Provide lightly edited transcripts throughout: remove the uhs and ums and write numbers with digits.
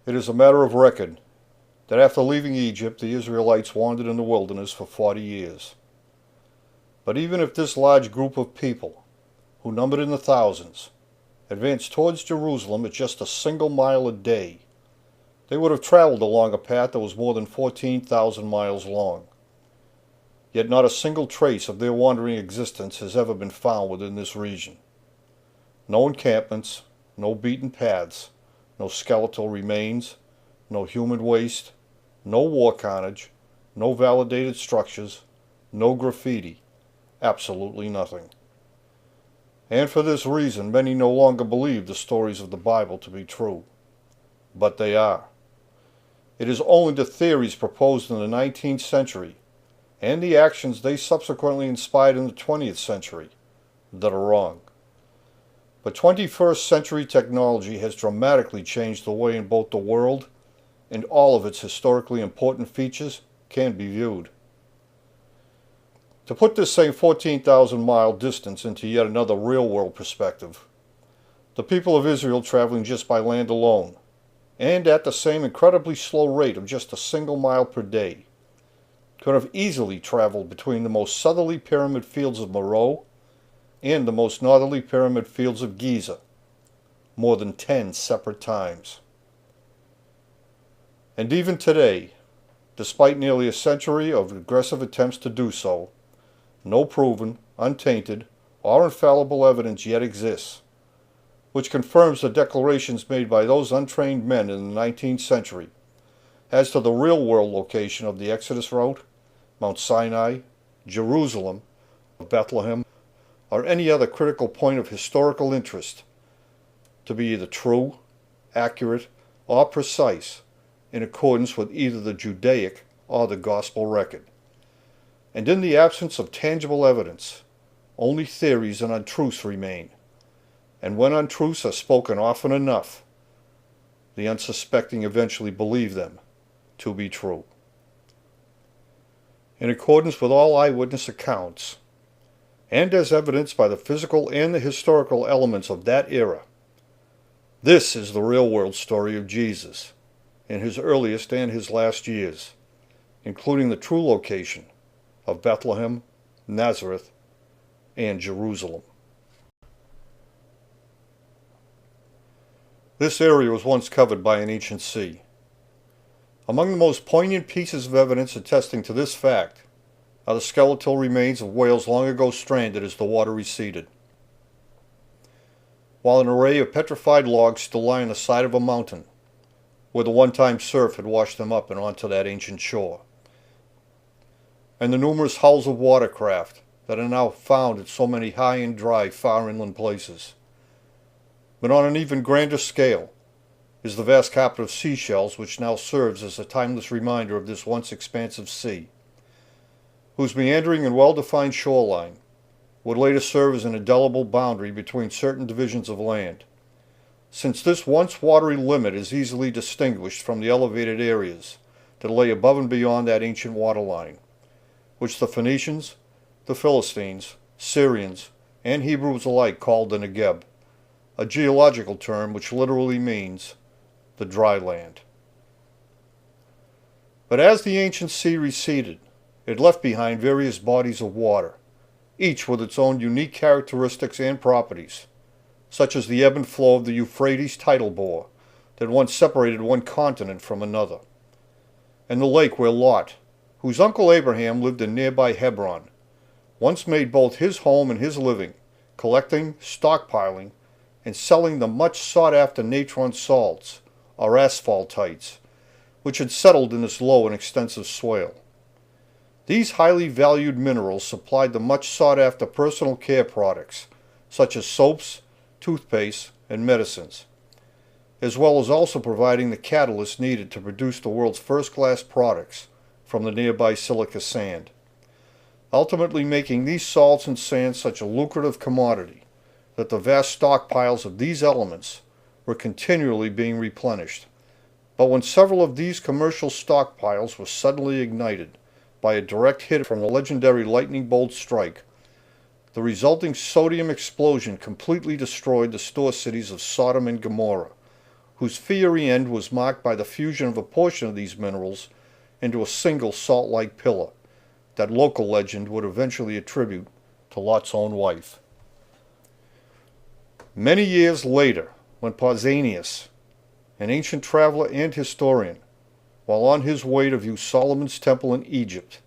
It is a matter of record that after leaving Egypt, the Israelites wandered in the wilderness for 40 years. But even if this large group of people, who numbered in the thousands, advanced towards Jerusalem at just a single mile a day, they would have traveled along a path that was more than 14,000 miles long. Yet not a single trace of their wandering existence has ever been found within this region. No encampments, no beaten paths, no skeletal remains, no human waste, no war carnage, no validated structures, no graffiti, absolutely nothing. And for this reason, many no longer believe the stories of the Bible to be true. But they are. It is only the theories proposed in the 19th century and the actions they subsequently inspired in the 20th century that are wrong. But 21st century technology has dramatically changed the way in both the world and all of its historically important features can be viewed. To put this same 14,000-mile distance into yet another real-world perspective, the people of Israel traveling just by land alone, and at the same incredibly slow rate of just a single mile per day, could have easily traveled between the most southerly pyramid fields of Meroe and the most northerly pyramid fields of Giza, more than 10 separate times. And even today, despite nearly a century of aggressive attempts to do so, no proven, untainted, or infallible evidence yet exists, which confirms the declarations made by those untrained men in the 19th century as to the real-world location of the Exodus route, Mount Sinai, Jerusalem, Bethlehem, or any other critical point of historical interest to be either true, accurate, or precise in accordance with either the Judaic or the Gospel record. And in the absence of tangible evidence, only theories and untruths remain. And when untruths are spoken often enough, the unsuspecting eventually believe them to be true. In accordance with all eyewitness accounts, and as evidenced by the physical and the historical elements of that era, this is the real-world story of Jesus in his earliest and his last years, including the true location of Bethlehem, Nazareth, and Jerusalem. This area was once covered by an ancient sea. Among the most poignant pieces of evidence attesting to this fact are the skeletal remains of whales long ago stranded as the water receded. While an array of petrified logs still lie on the side of a mountain, where the one-time surf had washed them up and onto that ancient shore, and the numerous hulls of watercraft that are now found at so many high and dry far inland places. But on an even grander scale is the vast carpet of seashells which now serves as a timeless reminder of this once expansive sea, whose meandering and well-defined shoreline would later serve as an indelible boundary between certain divisions of land, since this once watery limit is easily distinguished from the elevated areas that lay above and beyond that ancient waterline, which the Phoenicians, the Philistines, Syrians, and Hebrews alike called the Negeb, a geological term which literally means the dry land. But as the ancient sea receded, it left behind various bodies of water, each with its own unique characteristics and properties, such as the ebb and flow of the Euphrates tidal bore that once separated one continent from another, and the lake where Lot, whose uncle Abraham lived in nearby Hebron, once made both his home and his living, collecting, stockpiling, and selling the much sought-after natron salts, or asphaltites, which had settled in this low and extensive swale. These highly valued minerals supplied the much sought-after personal care products, such as soaps, toothpaste, and medicines, as well as also providing the catalyst needed to produce the world's first-class products from the nearby silica sand, ultimately making these salts and sands such a lucrative commodity that the vast stockpiles of these elements were continually being replenished. But when several of these commercial stockpiles were suddenly ignited by a direct hit from the legendary lightning bolt strike, the resulting sodium explosion completely destroyed the store cities of Sodom and Gomorrah, whose fiery end was marked by the fusion of a portion of these minerals into a single salt-like pillar that local legend would eventually attribute to Lot's own wife. Many years later, when Pausanias, an ancient traveler and historian, while on his way to view Solomon's temple in Egypt,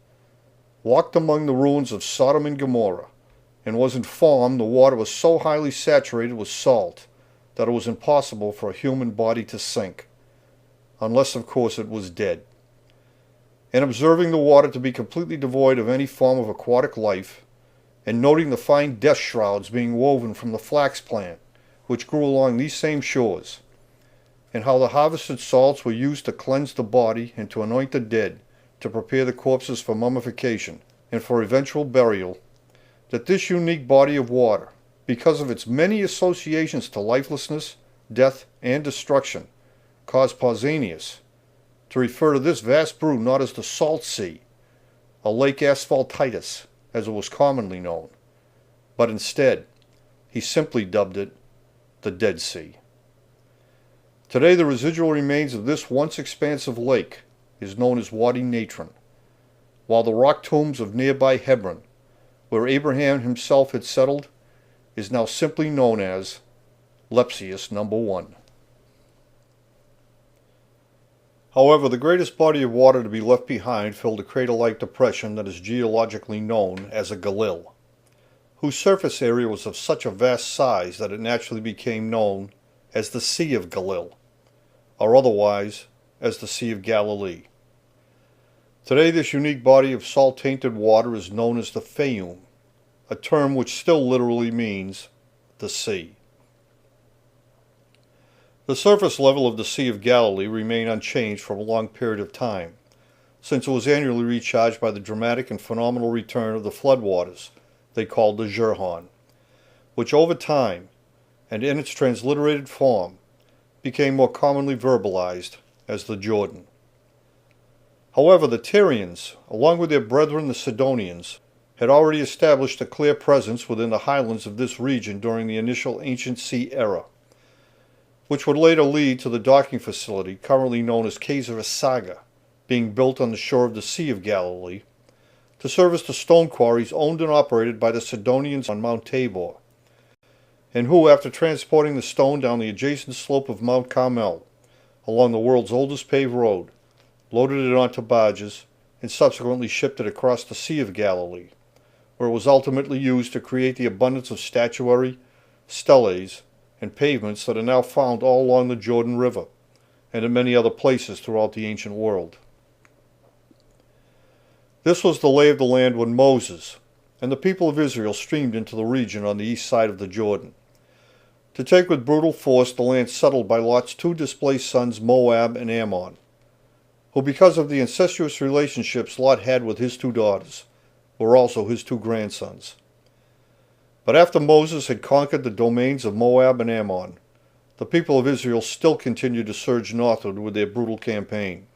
walked among the ruins of Sodom and Gomorrah, and was informed the water was so highly saturated with salt that it was impossible for a human body to sink, unless of course it was dead. And observing the water to be completely devoid of any form of aquatic life, and noting the fine death shrouds being woven from the flax plant, which grew along these same shores, and how the harvested salts were used to cleanse the body and to anoint the dead, to prepare the corpses for mummification and for eventual burial, that this unique body of water, because of its many associations to lifelessness, death, and destruction, caused Pausanias to refer to this vast brew not as the Salt Sea, a Lake Asphaltitis, as it was commonly known, but instead, he simply dubbed it the Dead Sea. Today, the residual remains of this once expansive lake is known as Wadi Natron, while the rock tombs of nearby Hebron, where Abraham himself had settled, is now simply known as Lepsius No. 1. However, the greatest body of water to be left behind filled a crater-like depression that is geologically known as a Galil, whose surface area was of such a vast size that it naturally became known as the Sea of Galilee, or otherwise as the Sea of Galilee. Today, this unique body of salt-tainted water is known as the Fayum, a term which still literally means the sea. The surface level of the Sea of Galilee remained unchanged for a long period of time, since it was annually recharged by the dramatic and phenomenal return of the floodwaters they called the Jurhan, which over time, and in its transliterated form, became more commonly verbalized as the Jordan. However, the Tyrians, along with their brethren the Sidonians, had already established a clear presence within the highlands of this region during the initial ancient sea era, which would later lead to the docking facility currently known as Cedar Saga, being built on the shore of the Sea of Galilee, to service the stone quarries owned and operated by the Sidonians on Mount Tabor, and who, after transporting the stone down the adjacent slope of Mount Carmel, along the world's oldest paved road, loaded it onto barges, and subsequently shipped it across the Sea of Galilee, where it was ultimately used to create the abundance of statuary, steles, and pavements that are now found all along the Jordan River, and in many other places throughout the ancient world. This was the lay of the land when Moses and the people of Israel streamed into the region on the east side of the Jordan, to take with brutal force the land settled by Lot's two displaced sons Moab and Ammon, who, because of the incestuous relationships Lot had with his two daughters, were also his two grandsons. But after Moses had conquered the domains of Moab and Ammon, the people of Israel still continued to surge northward with their brutal campaign,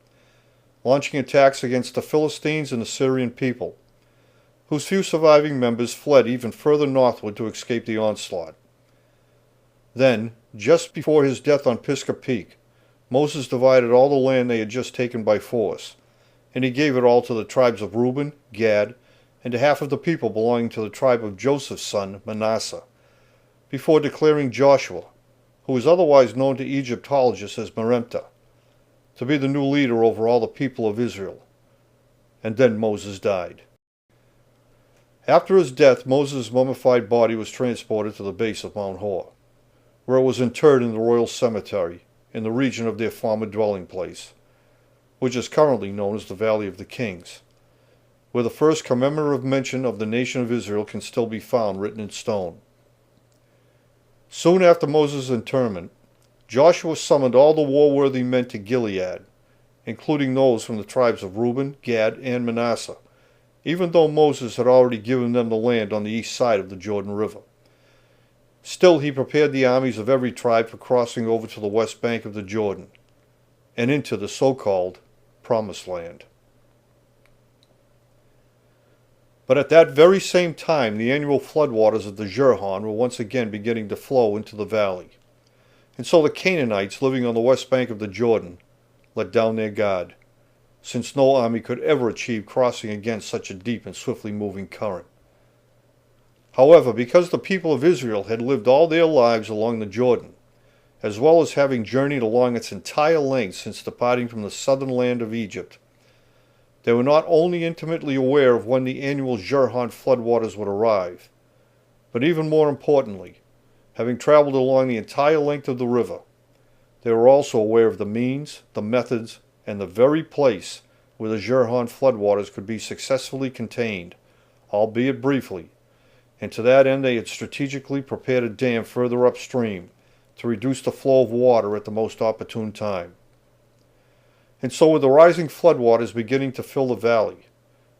launching attacks against the Philistines and the Syrian people, whose few surviving members fled even further northward to escape the onslaught. Then, just before his death on Pisgah Peak, Moses divided all the land they had just taken by force, and he gave it all to the tribes of Reuben, Gad, and to half of the people belonging to the tribe of Joseph's son Manasseh, before declaring Joshua, who is otherwise known to Egyptologists as Meremptah, to be the new leader over all the people of Israel. And then Moses died. After his death, Moses' mummified body was transported to the base of Mount Hor, where it was interred in the royal cemetery in the region of their former dwelling place, which is currently known as the Valley of the Kings, where the first commemorative mention of the nation of Israel can still be found written in stone. Soon after Moses' interment, Joshua summoned all the war-worthy men to Gilead, including those from the tribes of Reuben, Gad, and Manasseh, even though Moses had already given them the land on the east side of the Jordan River. Still, he prepared the armies of every tribe for crossing over to the west bank of the Jordan, and into the so-called Promised Land. But at that very same time, the annual floodwaters of the Jurhan were once again beginning to flow into the valley, And so the Canaanites living on the west bank of the Jordan let down their guard, since no army could ever achieve crossing against such a deep and swiftly moving current. However, because the people of Israel had lived all their lives along the Jordan, as well as having journeyed along its entire length since departing from the southern land of Egypt, they were not only intimately aware of when the annual Jordan floodwaters would arrive, but even more importantly, having traveled along the entire length of the river, they were also aware of the means, the methods, and the very place where the Jordan floodwaters could be successfully contained, albeit briefly, and to that end they had strategically prepared a dam further upstream to reduce the flow of water at the most opportune time. And so with the rising floodwaters beginning to fill the valley,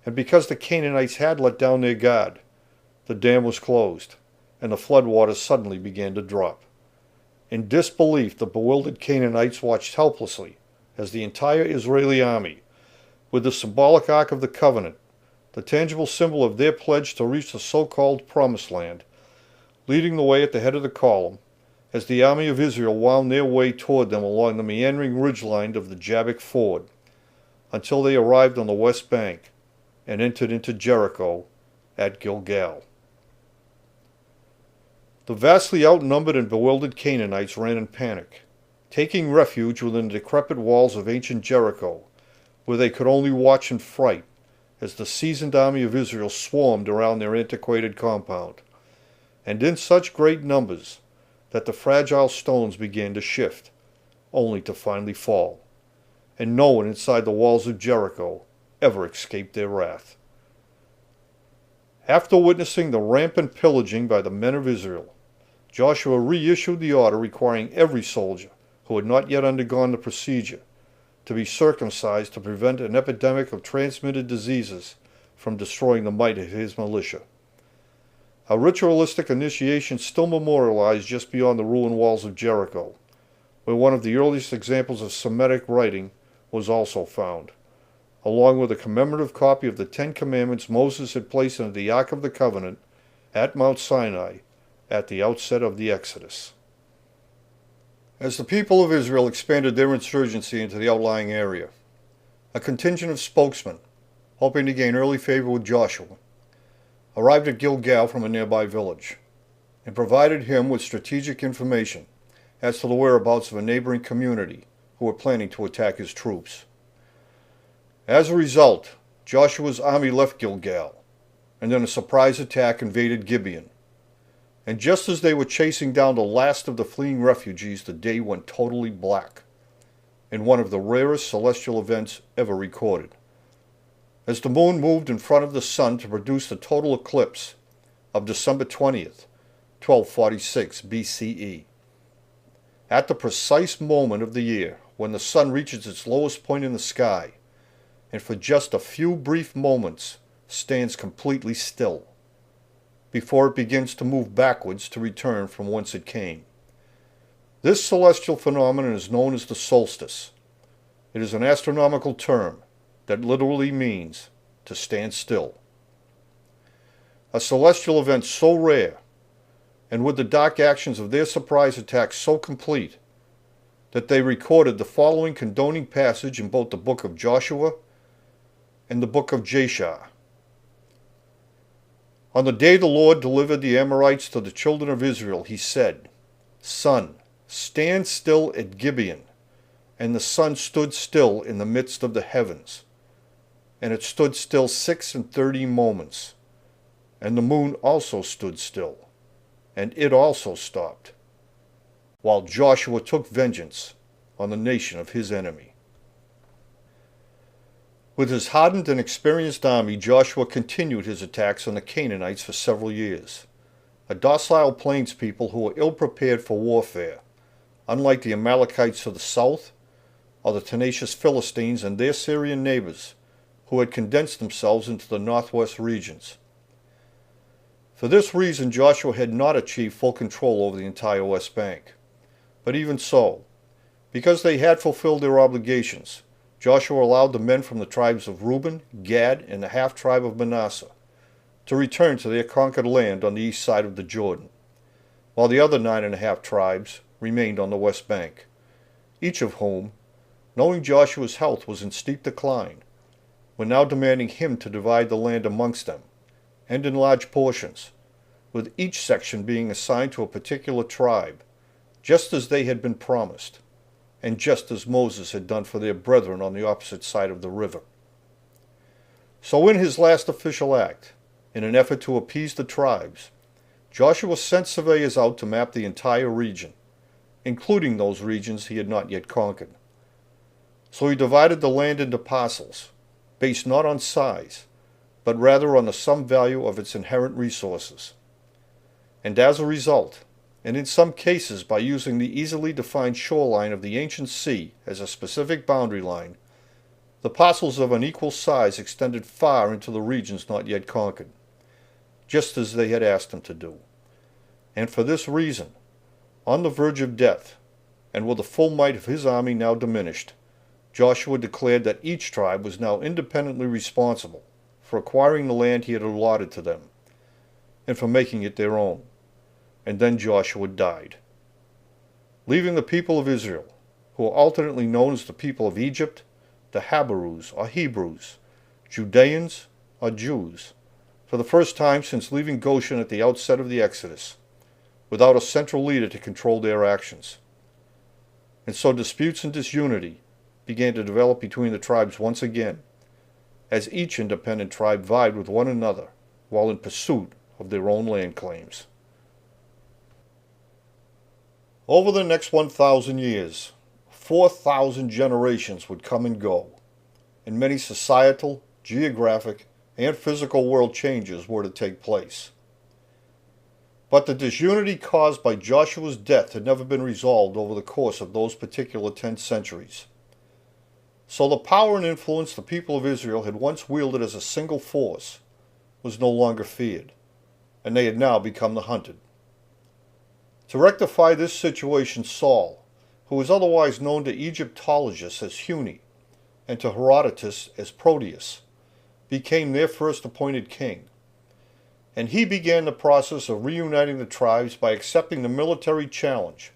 and because the Canaanites had let down their guard, the dam was closed, and the floodwaters suddenly began to drop. In disbelief, the bewildered Canaanites watched helplessly as the entire Israeli army, with the symbolic Ark of the Covenant, the tangible symbol of their pledge to reach the so-called Promised Land, leading the way at the head of the column, as the army of Israel wound their way toward them along the meandering ridgeline of the Jabbok Ford, until they arrived on the west bank and entered into Jericho at Gilgal. The vastly outnumbered and bewildered Canaanites ran in panic, taking refuge within the decrepit walls of ancient Jericho, where they could only watch in fright as the seasoned army of Israel swarmed around their antiquated compound, and in such great numbers that the fragile stones began to shift, only to finally fall, and no one inside the walls of Jericho ever escaped their wrath. After witnessing the rampant pillaging by the men of Israel, Joshua reissued the order requiring every soldier who had not yet undergone the procedure to be circumcised to prevent an epidemic of transmitted diseases from destroying the might of his militia. A ritualistic initiation still memorialized just beyond the ruined walls of Jericho, where one of the earliest examples of Semitic writing was also found, along with a commemorative copy of the Ten Commandments Moses had placed into the Ark of the Covenant at Mount Sinai at the outset of the Exodus. As the people of Israel expanded their insurgency into the outlying area, a contingent of spokesmen, hoping to gain early favor with Joshua, arrived at Gilgal from a nearby village, and provided him with strategic information as to the whereabouts of a neighboring community who were planning to attack his troops. As a result, Joshua's army left Gilgal, and then a surprise attack invaded Gibeon. And just as they were chasing down the last of the fleeing refugees, the day went totally black, in one of the rarest celestial events ever recorded, as the moon moved in front of the sun to produce the total eclipse of December 20th, 1246 BCE. At the precise moment of the year when the sun reaches its lowest point in the sky, and for just a few brief moments stands completely still, before it begins to move backwards to return from whence it came. This celestial phenomenon is known as the solstice. It is an astronomical term that literally means to stand still. A celestial event so rare, and with the dark actions of their surprise attack so complete, that they recorded the following condoning passage in both the book of Joshua and the book of Jashar. On the day the Lord delivered the Amorites to the children of Israel, he said, "Sun, stand still at Gibeon." And the sun stood still in the midst of the heavens. And it stood still 36 moments. And the moon also stood still, and it also stopped, while Joshua took vengeance on the nation of his enemy. With his hardened and experienced army, Joshua continued his attacks on the Canaanites for several years, a docile plains people who were ill-prepared for warfare, unlike the Amalekites to the south, or the tenacious Philistines and their Syrian neighbors, who had condensed themselves into the northwest regions. For this reason, Joshua had not achieved full control over the entire West Bank. But even so, because they had fulfilled their obligations, Joshua allowed the men from the tribes of Reuben, Gad, and the half-tribe of Manasseh to return to their conquered land on the east side of the Jordan, while the other 9.5 tribes remained on the west bank, each of whom, knowing Joshua's health was in steep decline, were now demanding him to divide the land amongst them, and in large portions, with each section being assigned to a particular tribe, just as they had been promised, and just as Moses had done for their brethren on the opposite side of the river. So in his last official act, in an effort to appease the tribes, Joshua sent surveyors out to map the entire region, including those regions he had not yet conquered. So he divided the land into parcels, based not on size, but rather on the sum value of its inherent resources. And as a result, and in some cases by using the easily defined shoreline of the ancient sea as a specific boundary line, the parcels of an equal size extended far into the regions not yet conquered, just as they had asked him to do. And for this reason, on the verge of death, and with the full might of his army now diminished, Joshua declared that each tribe was now independently responsible for acquiring the land he had allotted to them, and for making it their own. And then Joshua died, leaving the people of Israel, who are alternately known as the people of Egypt, the Habarus or Hebrews, Judeans or Jews, for the first time since leaving Goshen at the outset of the Exodus, without a central leader to control their actions. And so disputes and disunity began to develop between the tribes once again, as each independent tribe vied with one another while in pursuit of their own land claims. Over the next 1,000 years, 4,000 generations would come and go, and many societal, geographic, and physical world changes were to take place. But the disunity caused by Joshua's death had never been resolved over the course of those particular 10 centuries. So the power and influence the people of Israel had once wielded as a single force was no longer feared, and they had now become the hunted. To rectify this situation, Saul, who was otherwise known to Egyptologists as Huni and to Herodotus as Proteus, became their first appointed king, and he began the process of reuniting the tribes by accepting the military challenge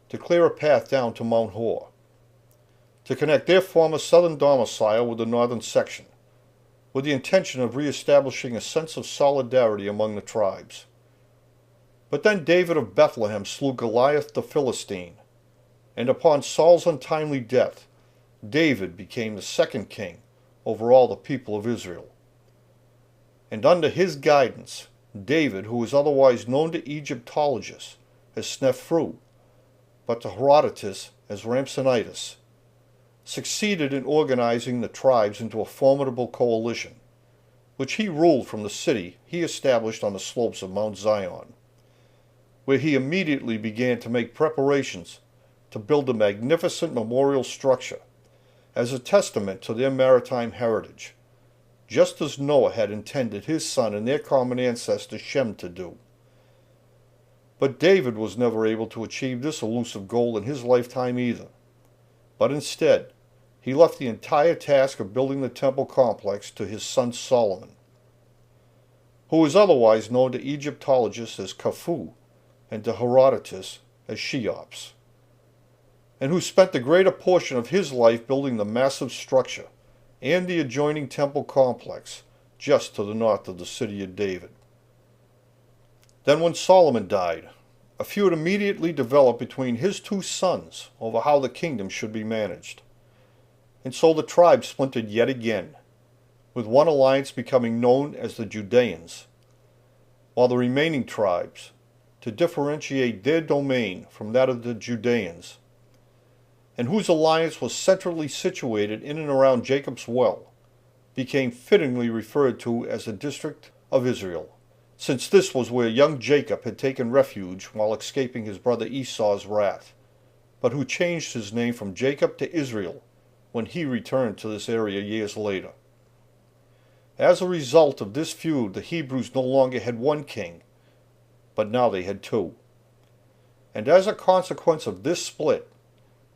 to clear a path down to Mount Hor, to connect their former southern domicile with the northern section, with the intention of reestablishing a sense of solidarity among the tribes. But then David of Bethlehem slew Goliath the Philistine, and upon Saul's untimely death, David became the second king over all the people of Israel. And under his guidance, David, who was otherwise known to Egyptologists as Snefru, but to Herodotus as Ramsonitis, succeeded in organizing the tribes into a formidable coalition, which he ruled from the city he established on the slopes of Mount Zion, where he immediately began to make preparations to build a magnificent memorial structure as a testament to their maritime heritage, just as Noah had intended his son and their common ancestor Shem to do. But David was never able to achieve this elusive goal in his lifetime either, but instead he left the entire task of building the temple complex to his son Solomon, who was otherwise known to Egyptologists as Khufu and to Herodotus as Cheops, and who spent the greater portion of his life building the massive structure and the adjoining temple complex just to the north of the city of David. Then when Solomon died, a feud immediately developed between his 2 sons over how the kingdom should be managed. And so the tribes splintered yet again, with one alliance becoming known as the Judeans, while the remaining tribes, to differentiate their domain from that of the Judeans, and whose alliance was centrally situated in and around Jacob's well, became fittingly referred to as the District of Israel, since this was where young Jacob had taken refuge while escaping his brother Esau's wrath, but who changed his name from Jacob to Israel when he returned to this area years later. As a result of this feud, the Hebrews no longer had one king, but now they had 2. And as a consequence of this split,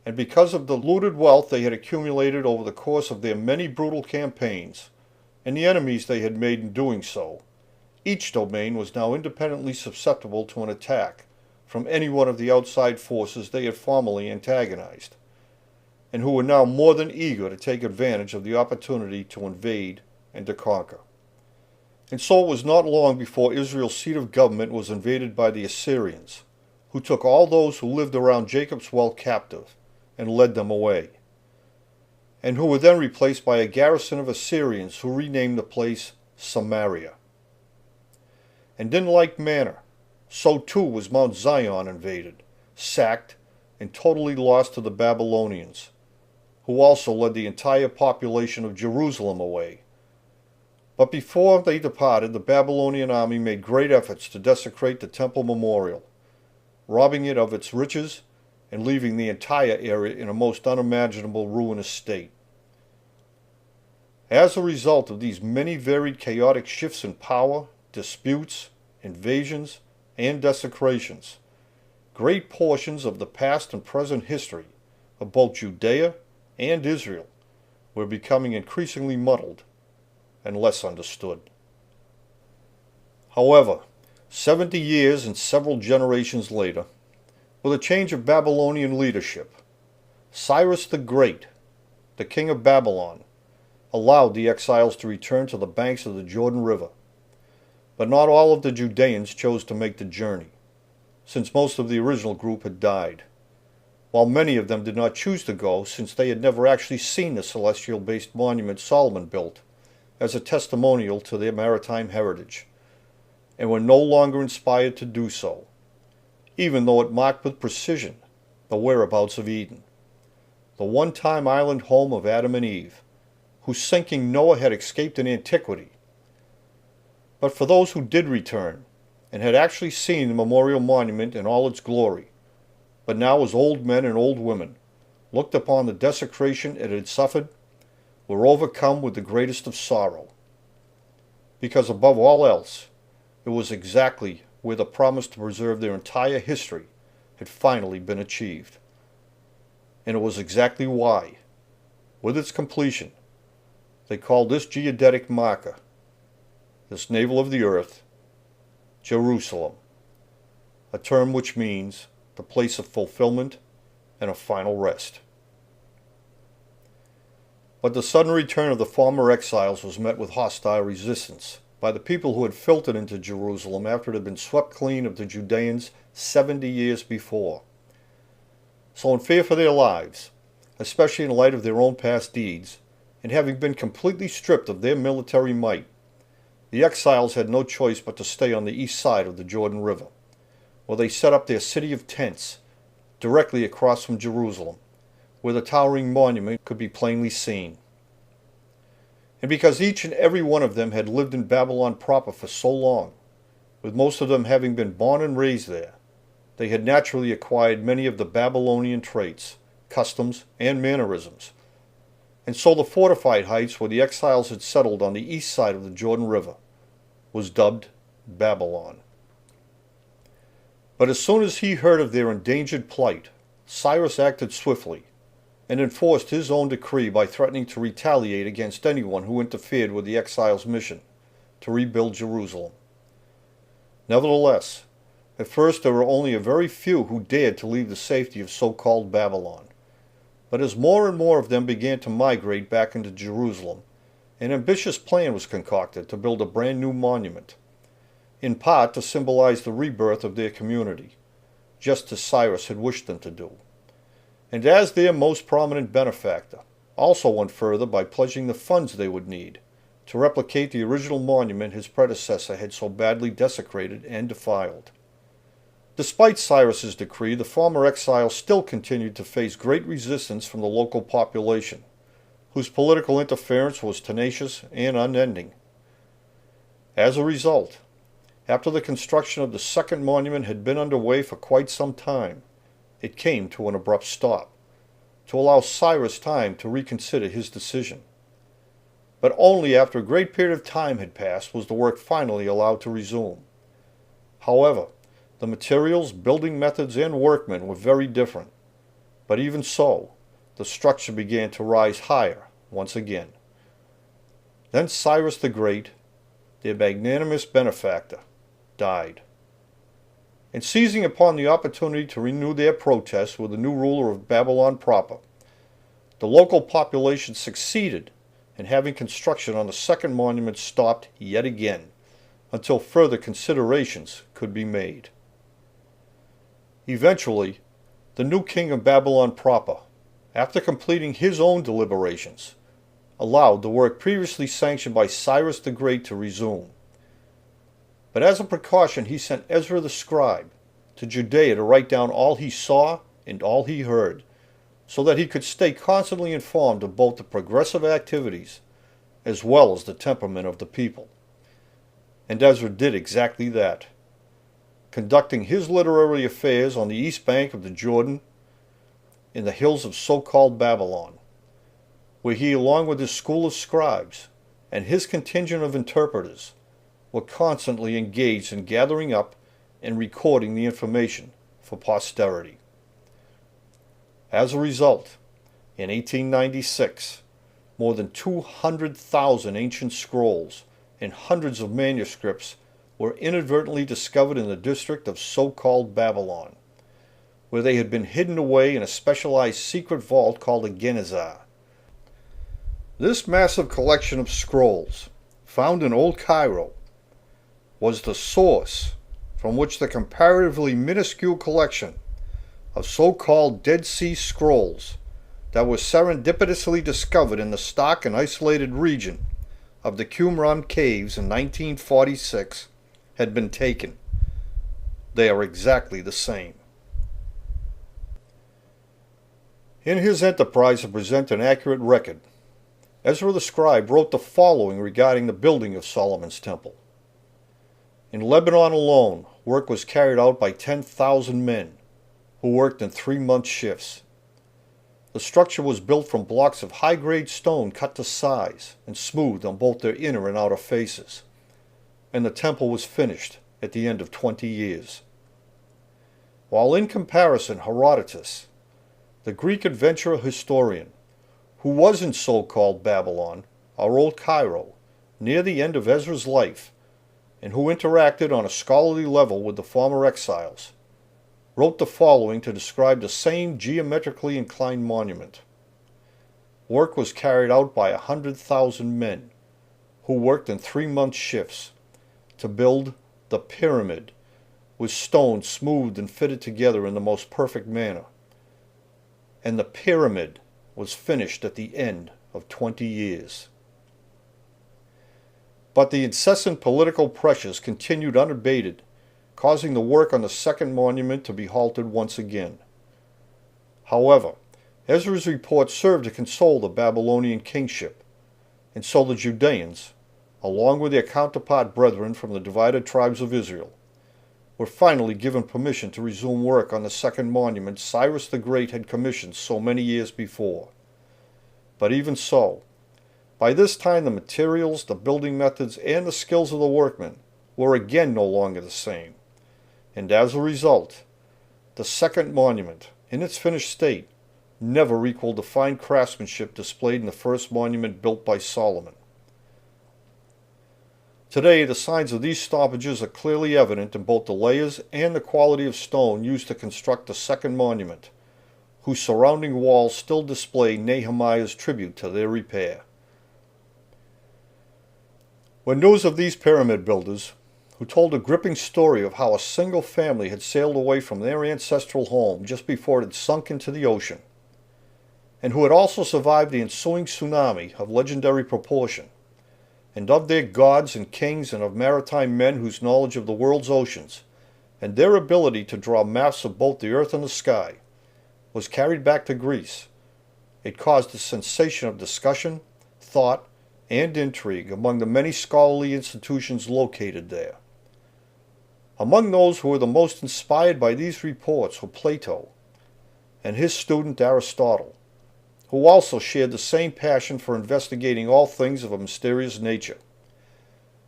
and because of the looted wealth they had accumulated over the course of their many brutal campaigns, and the enemies they had made in doing so, each domain was now independently susceptible to an attack from any one of the outside forces they had formerly antagonized, and who were now more than eager to take advantage of the opportunity to invade and to conquer. And so it was not long before Israel's seat of government was invaded by the Assyrians, who took all those who lived around Jacob's well captive and led them away, and who were then replaced by a garrison of Assyrians who renamed the place Samaria. And in like manner, so too was Mount Zion invaded, sacked, and totally lost to the Babylonians, who also led the entire population of Jerusalem away. But before they departed, the Babylonian army made great efforts to desecrate the temple memorial, robbing it of its riches and leaving the entire area in a most unimaginable ruinous state. As a result of these many varied chaotic shifts in power, disputes, invasions, and desecrations, great portions of the past and present history of both Judea and Israel were becoming increasingly muddled and less understood. However, 70 years and several generations later, with a change of Babylonian leadership, Cyrus the Great, the king of Babylon, allowed the exiles to return to the banks of the Jordan River. But not all of the Judeans chose to make the journey, since most of the original group had died, while many of them did not choose to go since they had never actually seen the celestial-based monument Solomon built as a testimonial to their maritime heritage, and were no longer inspired to do so, even though it marked with precision the whereabouts of Eden, the one-time island home of Adam and Eve, whose sinking Noah had escaped in antiquity. But for those who did return, and had actually seen the memorial monument in all its glory, but now as old men and old women looked upon the desecration it had suffered, were overcome with the greatest of sorrow. Because above all else, it was exactly where the promise to preserve their entire history had finally been achieved. And it was exactly why, with its completion, they called this geodetic marker, this navel of the earth, Jerusalem, a term which means the place of fulfillment and a final rest. But the sudden return of the former exiles was met with hostile resistance by the people who had filtered into Jerusalem after it had been swept clean of the Judeans 70 years before. So in fear for their lives, especially in light of their own past deeds, and having been completely stripped of their military might, the exiles had no choice but to stay on the east side of the Jordan River, where they set up their city of tents directly across from Jerusalem, where the towering monument could be plainly seen. And because each and every one of them had lived in Babylon proper for so long, with most of them having been born and raised there, they had naturally acquired many of the Babylonian traits, customs, and mannerisms. And so the fortified heights where the exiles had settled on the east side of the Jordan River was dubbed Babylon. But as soon as he heard of their endangered plight, Cyrus acted swiftly and enforced his own decree by threatening to retaliate against anyone who interfered with the exiles' mission to rebuild Jerusalem. Nevertheless, at first there were only a very few who dared to leave the safety of so-called Babylon. But as more and more of them began to migrate back into Jerusalem, an ambitious plan was concocted to build a brand new monument, in part to symbolize the rebirth of their community, just as Cyrus had wished them to do. And as their most prominent benefactor, also went further by pledging the funds they would need to replicate the original monument his predecessor had so badly desecrated and defiled. Despite Cyrus's decree, the former exiles still continued to face great resistance from the local population, whose political interference was tenacious and unending. As a result, after the construction of the second monument had been underway for quite some time, it came to an abrupt stop, to allow Cyrus time to reconsider his decision. But only after a great period of time had passed was the work finally allowed to resume. However, the materials, building methods, and workmen were very different. But even so, the structure began to rise higher once again. Then Cyrus the Great, their magnanimous benefactor, died. and seizing upon the opportunity to renew their protests with the new ruler of Babylon proper, the local population succeeded in having construction on the second monument stopped yet again, until further considerations could be made. Eventually, the new king of Babylon proper, after completing his own deliberations, allowed the work previously sanctioned by Cyrus the Great to resume. But as a precaution, he sent Ezra the scribe to Judea to write down all he saw and all he heard, so that he could stay constantly informed of both the progressive activities as well as the temperament of the people. And Ezra did exactly that, conducting his literary affairs on the east bank of the Jordan in the hills of so-called Babylon, where he, along with his school of scribes and his contingent of interpreters, were constantly engaged in gathering up and recording the information for posterity. As a result, in 1896, more than 200,000 ancient scrolls and hundreds of manuscripts were inadvertently discovered in the district of so-called Babylon, where they had been hidden away in a specialized secret vault called a Genizah. This massive collection of scrolls, found in Old Cairo, was the source from which the comparatively minuscule collection of so-called Dead Sea Scrolls that was serendipitously discovered in the stark and isolated region of the Qumran Caves in 1946 had been taken. They are exactly the same. In his enterprise to present an accurate record, Ezra the scribe wrote the following regarding the building of Solomon's temple. In Lebanon alone, work was carried out by 10,000 men, who worked in 3-month shifts. The structure was built from blocks of high-grade stone cut to size and smoothed on both their inner and outer faces, and the temple was finished at the end of 20 years. While in comparison, Herodotus, the Greek adventurer historian, who was in so-called Babylon, or Old Cairo, near the end of Ezra's life, and who interacted on a scholarly level with the former exiles, wrote the following to describe the same geometrically inclined monument. Work was carried out by 100,000 men, who worked in 3-month shifts, to build the pyramid, with stone smoothed and fitted together in the most perfect manner. And the pyramid was finished at the end of 20 years. But the incessant political pressures continued unabated, causing the work on the second monument to be halted once again. However, Ezra's report served to console the Babylonian kingship, and so the Judeans, along with their counterpart brethren from the divided tribes of Israel, were finally given permission to resume work on the second monument Cyrus the Great had commissioned so many years before. But even so, by this time the materials, the building methods, and the skills of the workmen were again no longer the same, and as a result, the second monument, in its finished state, never equaled the fine craftsmanship displayed in the first monument built by Solomon. Today, the signs of these stoppages are clearly evident in both the layers and the quality of stone used to construct the second monument, whose surrounding walls still display Nehemiah's tribute to their repair. When news of these pyramid builders, who told a gripping story of how a single family had sailed away from their ancestral home just before it had sunk into the ocean, and who had also survived the ensuing tsunami of legendary proportion, and of their gods and kings and of maritime men whose knowledge of the world's oceans, and their ability to draw maps of both the earth and the sky, was carried back to Greece, it caused a sensation of discussion, thought, and intrigue among the many scholarly institutions located there. Among those who were the most inspired by these reports were Plato and his student Aristotle, who also shared the same passion for investigating all things of a mysterious nature,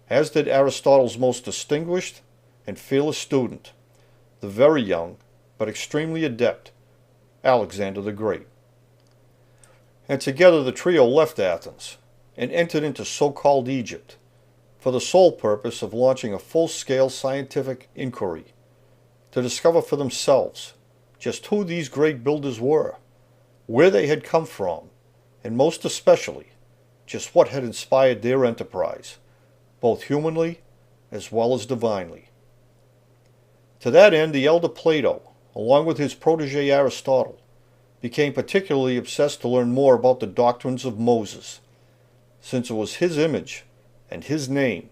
as did Aristotle's most distinguished and fearless student, the very young but extremely adept Alexander the Great. And together the trio left Athens and entered into so-called Egypt for the sole purpose of launching a full-scale scientific inquiry to discover for themselves just who these great builders were, where they had come from, and most especially, just what had inspired their enterprise, both humanly as well as divinely. To that end, the elder Plato, along with his protege Aristotle, became particularly obsessed to learn more about the doctrines of Moses, since it was his image and his name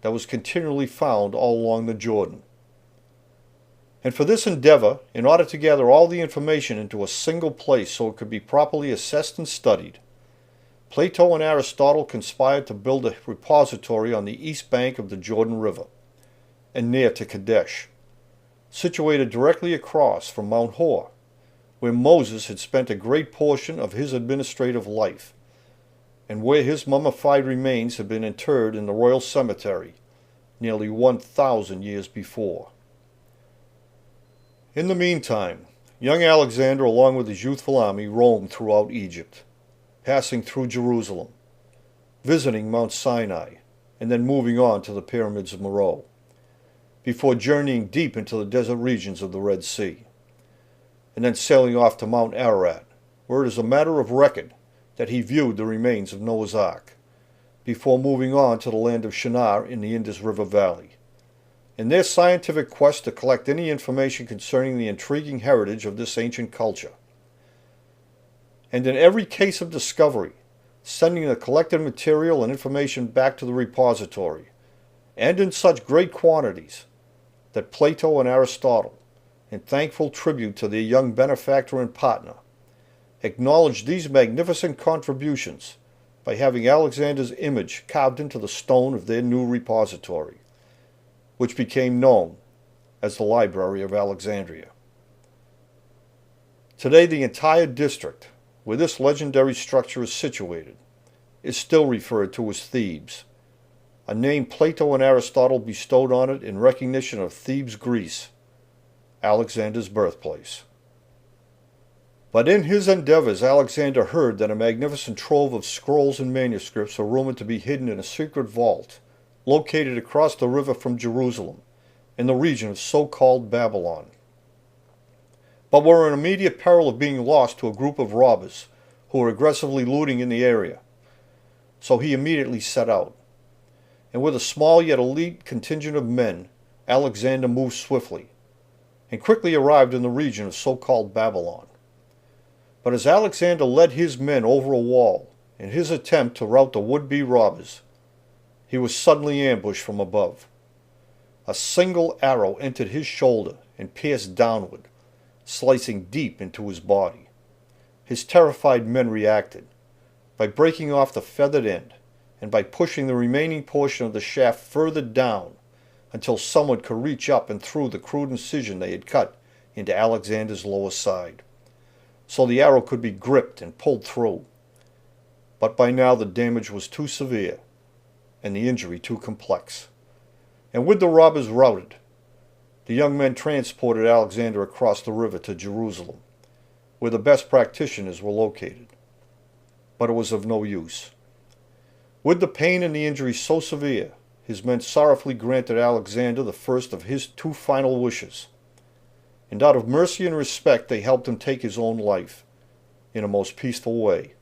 that was continually found all along the Jordan. And for this endeavor, in order to gather all the information into a single place so it could be properly assessed and studied, Plato and Aristotle conspired to build a repository on the east bank of the Jordan River, and near to Kadesh, situated directly across from Mount Hor, where Moses had spent a great portion of his administrative life, and where his mummified remains had been interred in the royal cemetery nearly 1,000 years before. In the meantime, young Alexander, along with his youthful army, roamed throughout Egypt, passing through Jerusalem, visiting Mount Sinai, and then moving on to the pyramids of Meroe, before journeying deep into the desert regions of the Red Sea, and then sailing off to Mount Ararat, where it is a matter of record that he viewed the remains of Noah's Ark, before moving on to the land of Shinar in the Indus River Valley, in their scientific quest to collect any information concerning the intriguing heritage of this ancient culture. And in every case of discovery, sending the collected material and information back to the repository, and in such great quantities that Plato and Aristotle, in thankful tribute to their young benefactor and partner, acknowledged these magnificent contributions by having Alexander's image carved into the stone of their new repository, which became known as the Library of Alexandria. Today, the entire district where this legendary structure is situated is still referred to as Thebes, a name Plato and Aristotle bestowed on it in recognition of Thebes, Greece, Alexander's birthplace. But in his endeavors, Alexander heard that a magnificent trove of scrolls and manuscripts were rumored to be hidden in a secret vault located across the river from Jerusalem, in the region of so-called Babylon, but were in immediate peril of being lost to a group of robbers who were aggressively looting in the area. So he immediately set out, and with a small yet elite contingent of men, Alexander moved swiftly, and quickly arrived in the region of so-called Babylon. But as Alexander led his men over a wall in his attempt to rout the would-be robbers, he was suddenly ambushed from above. A single arrow entered his shoulder and pierced downward, slicing deep into his body. His terrified men reacted by breaking off the feathered end and by pushing the remaining portion of the shaft further down until someone could reach up and through the crude incision they had cut into Alexander's lower side, so the arrow could be gripped and pulled through. But by now the damage was too severe and the injury too complex. And with the robbers routed, the young men transported Alexander across the river to Jerusalem, where the best practitioners were located. But it was of no use. With the pain and the injury so severe, his men sorrowfully granted Alexander the first of his two final wishes, and out of mercy and respect they helped him take his own life in a most peaceful way.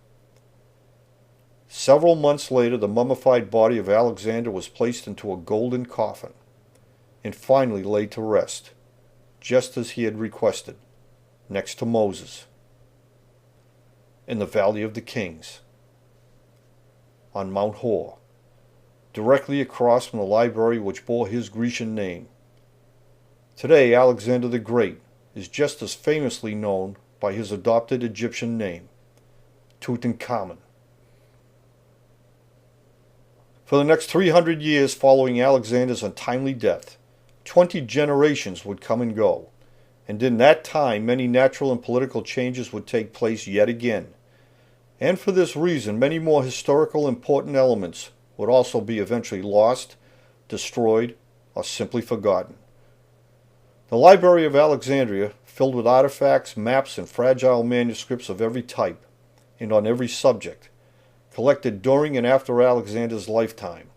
Several months later, the mummified body of Alexander was placed into a golden coffin and finally laid to rest, just as he had requested, next to Moses, in the Valley of the Kings, on Mount Hor, directly across from the library which bore his Grecian name. Today, Alexander the Great is just as famously known by his adopted Egyptian name, Tutankhamun. For the next 300 years following Alexander's untimely death, 20 generations would come and go, and in that time many natural and political changes would take place yet again. And for this reason, many more historical important elements would also be eventually lost, destroyed, or simply forgotten. The Library of Alexandria, filled with artifacts, maps, and fragile manuscripts of every type, and on every subject, collected during and after Alexander's lifetime,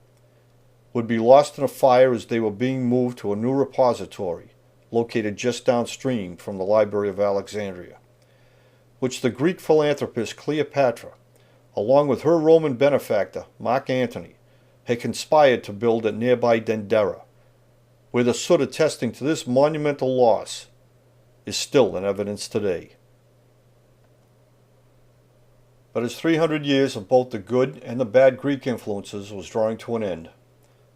would be lost in a fire as they were being moved to a new repository located just downstream from the Library of Alexandria, which the Greek philanthropist Cleopatra, along with her Roman benefactor Mark Antony, had conspired to build at nearby Dendera, where the soot attesting to this monumental loss is still in evidence today. But as 300 years of both the good and the bad Greek influences was drawing to an end,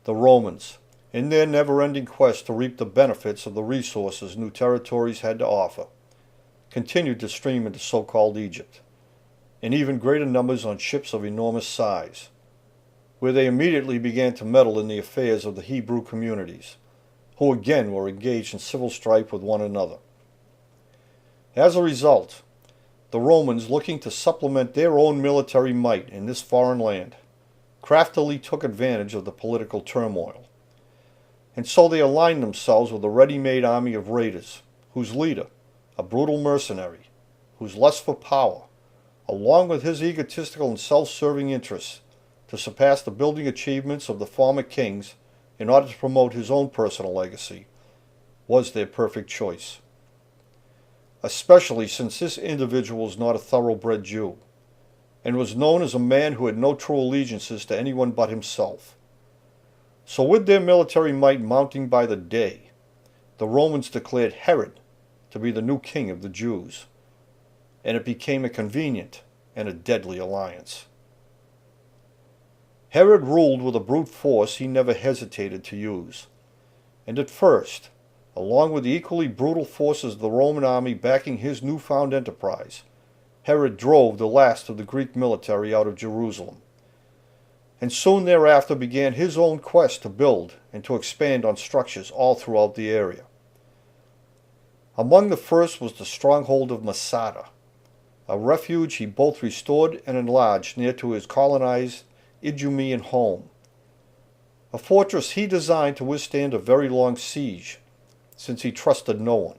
the Romans, in their never-ending quest to reap the benefits of the resources new territories had to offer, continued to stream into so-called Egypt, in even greater numbers on ships of enormous size, where they immediately began to meddle in the affairs of the Hebrew communities, who again were engaged in civil strife with one another. As a result, the Romans, looking to supplement their own military might in this foreign land, craftily took advantage of the political turmoil. And so they aligned themselves with a ready-made army of raiders, whose leader, a brutal mercenary, whose lust for power, along with his egotistical and self-serving interests to surpass the building achievements of the former kings in order to promote his own personal legacy, was their perfect choice. Especially since this individual was not a thoroughbred Jew, and was known as a man who had no true allegiances to anyone but himself. So with their military might mounting by the day, the Romans declared Herod to be the new king of the Jews, and it became a convenient and a deadly alliance. Herod ruled with a brute force he never hesitated to use, and at first, along with the equally brutal forces of the Roman army backing his newfound enterprise, Herod drove the last of the Greek military out of Jerusalem, and soon thereafter began his own quest to build and to expand on structures all throughout the area. Among the first was the Stronghold of Masada, a refuge he both restored and enlarged near to his colonized Idumean home, a fortress he designed to withstand a very long siege, since he trusted no one.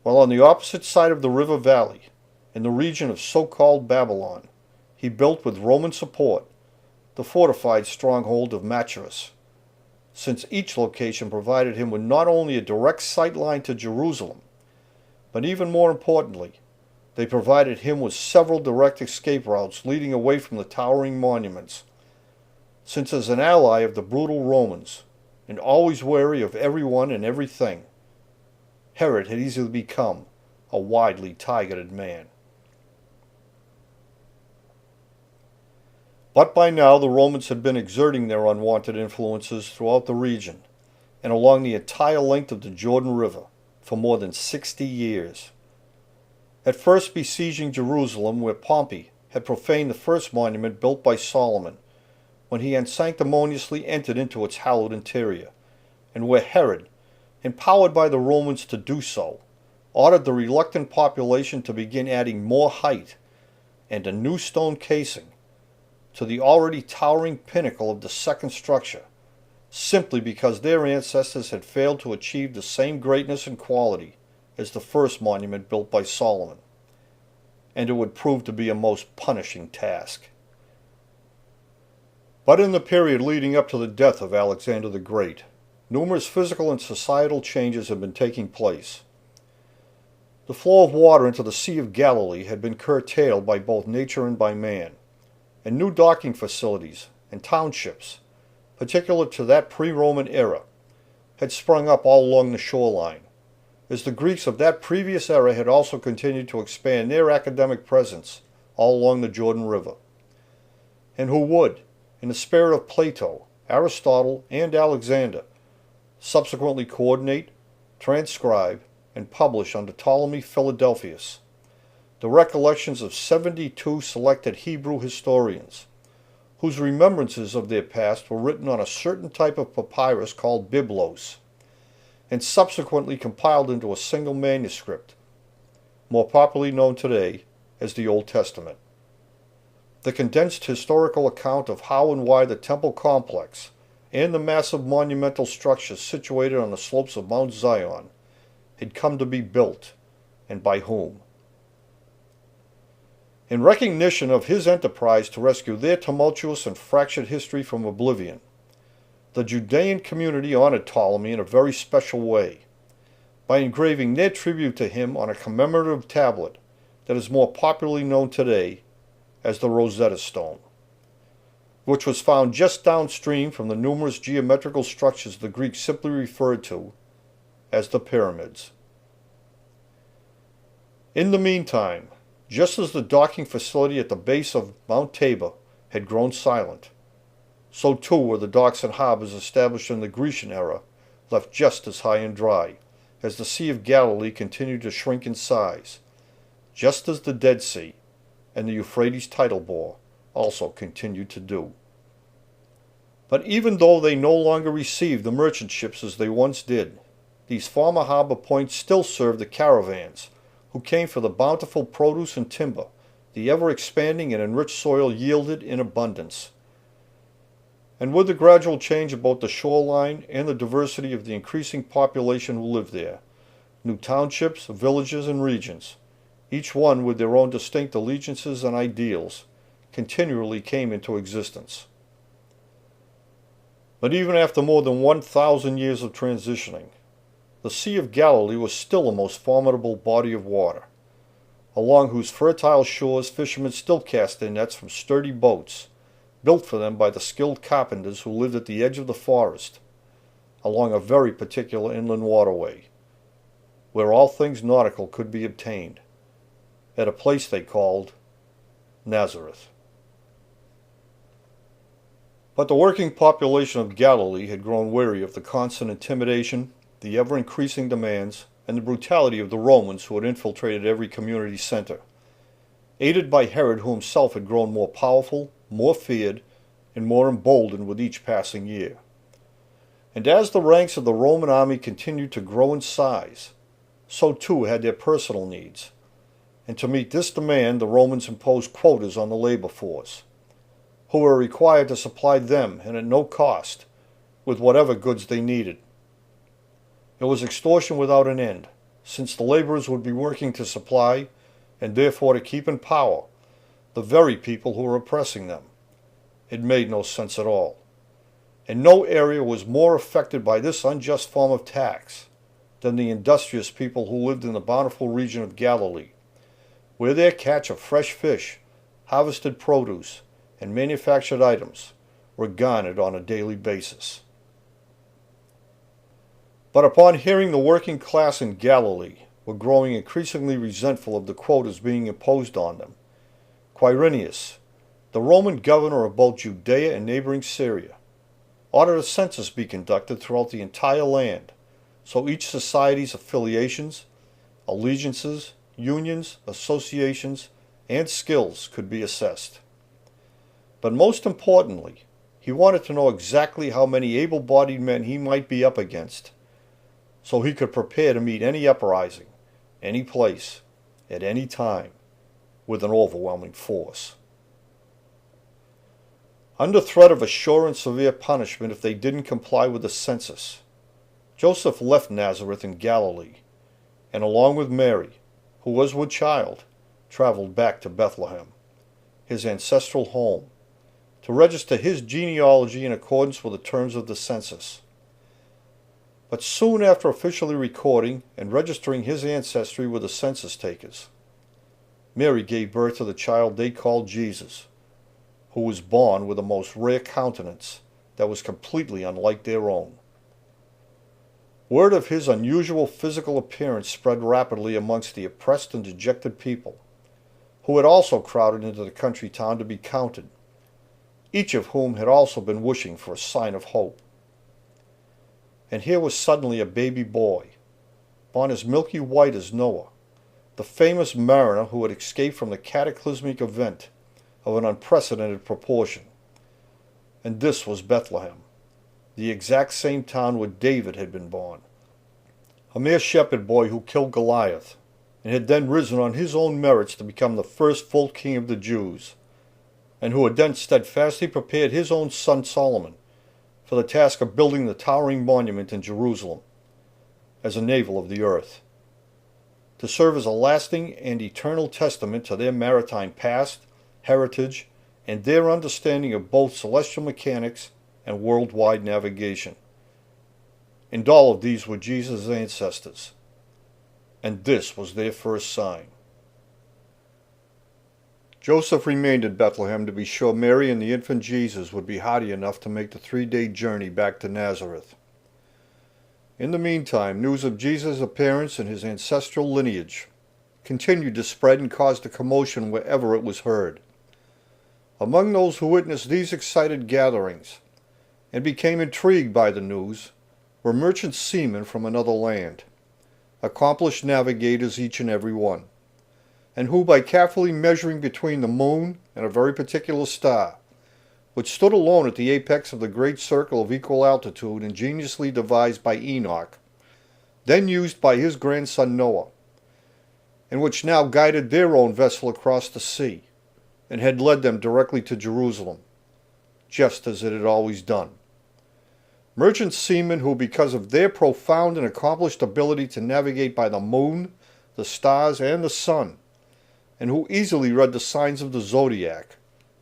While on the opposite side of the river valley, in the region of so-called Babylon, he built with Roman support the fortified stronghold of Machaerus, since each location provided him with not only a direct sight line to Jerusalem, but even more importantly, they provided him with several direct escape routes leading away from the towering monuments, since as an ally of the brutal Romans, and always wary of everyone and everything, Herod had easily become a widely targeted man. But by now the Romans had been exerting their unwanted influences throughout the region and along the entire length of the Jordan River for more than 60 years. At first besieging Jerusalem, where Pompey had profaned the first monument built by Solomon when he unsanctimoniously entered into its hallowed interior, and where Herod, empowered by the Romans to do so, ordered the reluctant population to begin adding more height and a new stone casing to the already towering pinnacle of the second structure, simply because their ancestors had failed to achieve the same greatness and quality as the first monument built by Solomon, and it would prove to be a most punishing task. But in the period leading up to the death of Alexander the Great, numerous physical and societal changes had been taking place. The flow of water into the Sea of Galilee had been curtailed by both nature and by man, and new docking facilities and townships, particular to that pre-Roman era, had sprung up all along the shoreline, as the Greeks of that previous era had also continued to expand their academic presence all along the Jordan River, and who would, in the spirit of Plato, Aristotle, and Alexander, subsequently coordinate, transcribe, and publish under Ptolemy Philadelphus the recollections of 72 selected Hebrew historians, whose remembrances of their past were written on a certain type of papyrus called biblos, and subsequently compiled into a single manuscript, more popularly known today as the Old Testament. The condensed historical account of how and why the temple complex and the massive monumental structures situated on the slopes of Mount Zion had come to be built, and by whom. In recognition of his enterprise to rescue their tumultuous and fractured history from oblivion, the Judean community honored Ptolemy in a very special way, by engraving their tribute to him on a commemorative tablet that is more popularly known today as the Rosetta Stone, which was found just downstream from the numerous geometrical structures the Greeks simply referred to as the pyramids. In the meantime, just as the docking facility at the base of Mount Tabor had grown silent, so too were the docks and harbors established in the Grecian era left just as high and dry, as the Sea of Galilee continued to shrink in size, just as the Dead Sea and the Euphrates tidal bore also continued to do. But even though they no longer received the merchant ships as they once did, these former harbor points still served the caravans who came for the bountiful produce and timber the ever-expanding and enriched soil yielded in abundance. And with the gradual change about the shoreline and the diversity of the increasing population who lived there, new townships, villages, and regions, each one with their own distinct allegiances and ideals, continually came into existence. But even after more than 1,000 years of transitioning, the Sea of Galilee was still a most formidable body of water, along whose fertile shores fishermen still cast their nets from sturdy boats, built for them by the skilled carpenters who lived at the edge of the forest, along a very particular inland waterway, where all things nautical could be obtained, at a place they called Nazareth. But the working population of Galilee had grown weary of the constant intimidation, the ever-increasing demands, and the brutality of the Romans who had infiltrated every community center, aided by Herod, who himself had grown more powerful, more feared, and more emboldened with each passing year. And as the ranks of the Roman army continued to grow in size, so too had their personal needs, and to meet this demand the Romans imposed quotas on the labor force, who were required to supply them, and at no cost, with whatever goods they needed. It was extortion without an end, since the laborers would be working to supply, and therefore to keep in power, the very people who were oppressing them. It made no sense at all. And no area was more affected by this unjust form of tax than the industrious people who lived in the bountiful region of Galilee, where their catch of fresh fish, harvested produce, and manufactured items were garnered on a daily basis. But upon hearing the working class in Galilee were growing increasingly resentful of the quotas being imposed on them, Quirinius, the Roman governor of both Judea and neighboring Syria, ordered a census be conducted throughout the entire land, so each society's affiliations, allegiances, unions, associations, and skills could be assessed. But most importantly, he wanted to know exactly how many able-bodied men he might be up against, so he could prepare to meet any uprising, any place, at any time, with an overwhelming force. Under threat of a sure and severe punishment if they didn't comply with the census, Joseph left Nazareth in Galilee, and along with Mary, who was with child, traveled back to Bethlehem, his ancestral home, to register his genealogy in accordance with the terms of the census. But soon after officially recording and registering his ancestry with the census takers, Mary gave birth to the child they called Jesus, who was born with a most rare countenance that was completely unlike their own. Word of his unusual physical appearance spread rapidly amongst the oppressed and dejected people, who had also crowded into the country town to be counted, each of whom had also been wishing for a sign of hope. And here was suddenly a baby boy, born as milky white as Noah, the famous mariner who had escaped from the cataclysmic event of an unprecedented proportion. And this was Bethlehem, the exact same town where David had been born, a mere shepherd boy who killed Goliath, and had then risen on his own merits to become the first full king of the Jews, and who had then steadfastly prepared his own son Solomon for the task of building the towering monument in Jerusalem, as a navel of the earth, to serve as a lasting and eternal testament to their maritime past, heritage, and their understanding of both celestial mechanics and worldwide navigation. And all of these were Jesus' ancestors, and this was their first sign. Joseph remained in Bethlehem to be sure Mary and the infant Jesus would be hardy enough to make the 3-day journey back to Nazareth. In the meantime, news of Jesus' appearance and his ancestral lineage continued to spread and caused a commotion wherever it was heard. Among those who witnessed these excited gatherings and became intrigued by the news were merchant seamen from another land, accomplished navigators each and every one, and who, by carefully measuring between the moon and a very particular star, which stood alone at the apex of the great circle of equal altitude ingeniously devised by Enoch, then used by his grandson Noah, and which now guided their own vessel across the sea, and had led them directly to Jerusalem, just as it had always done. Merchant seamen who, because of their profound and accomplished ability to navigate by the moon, the stars, and the sun, and who easily read the signs of the zodiac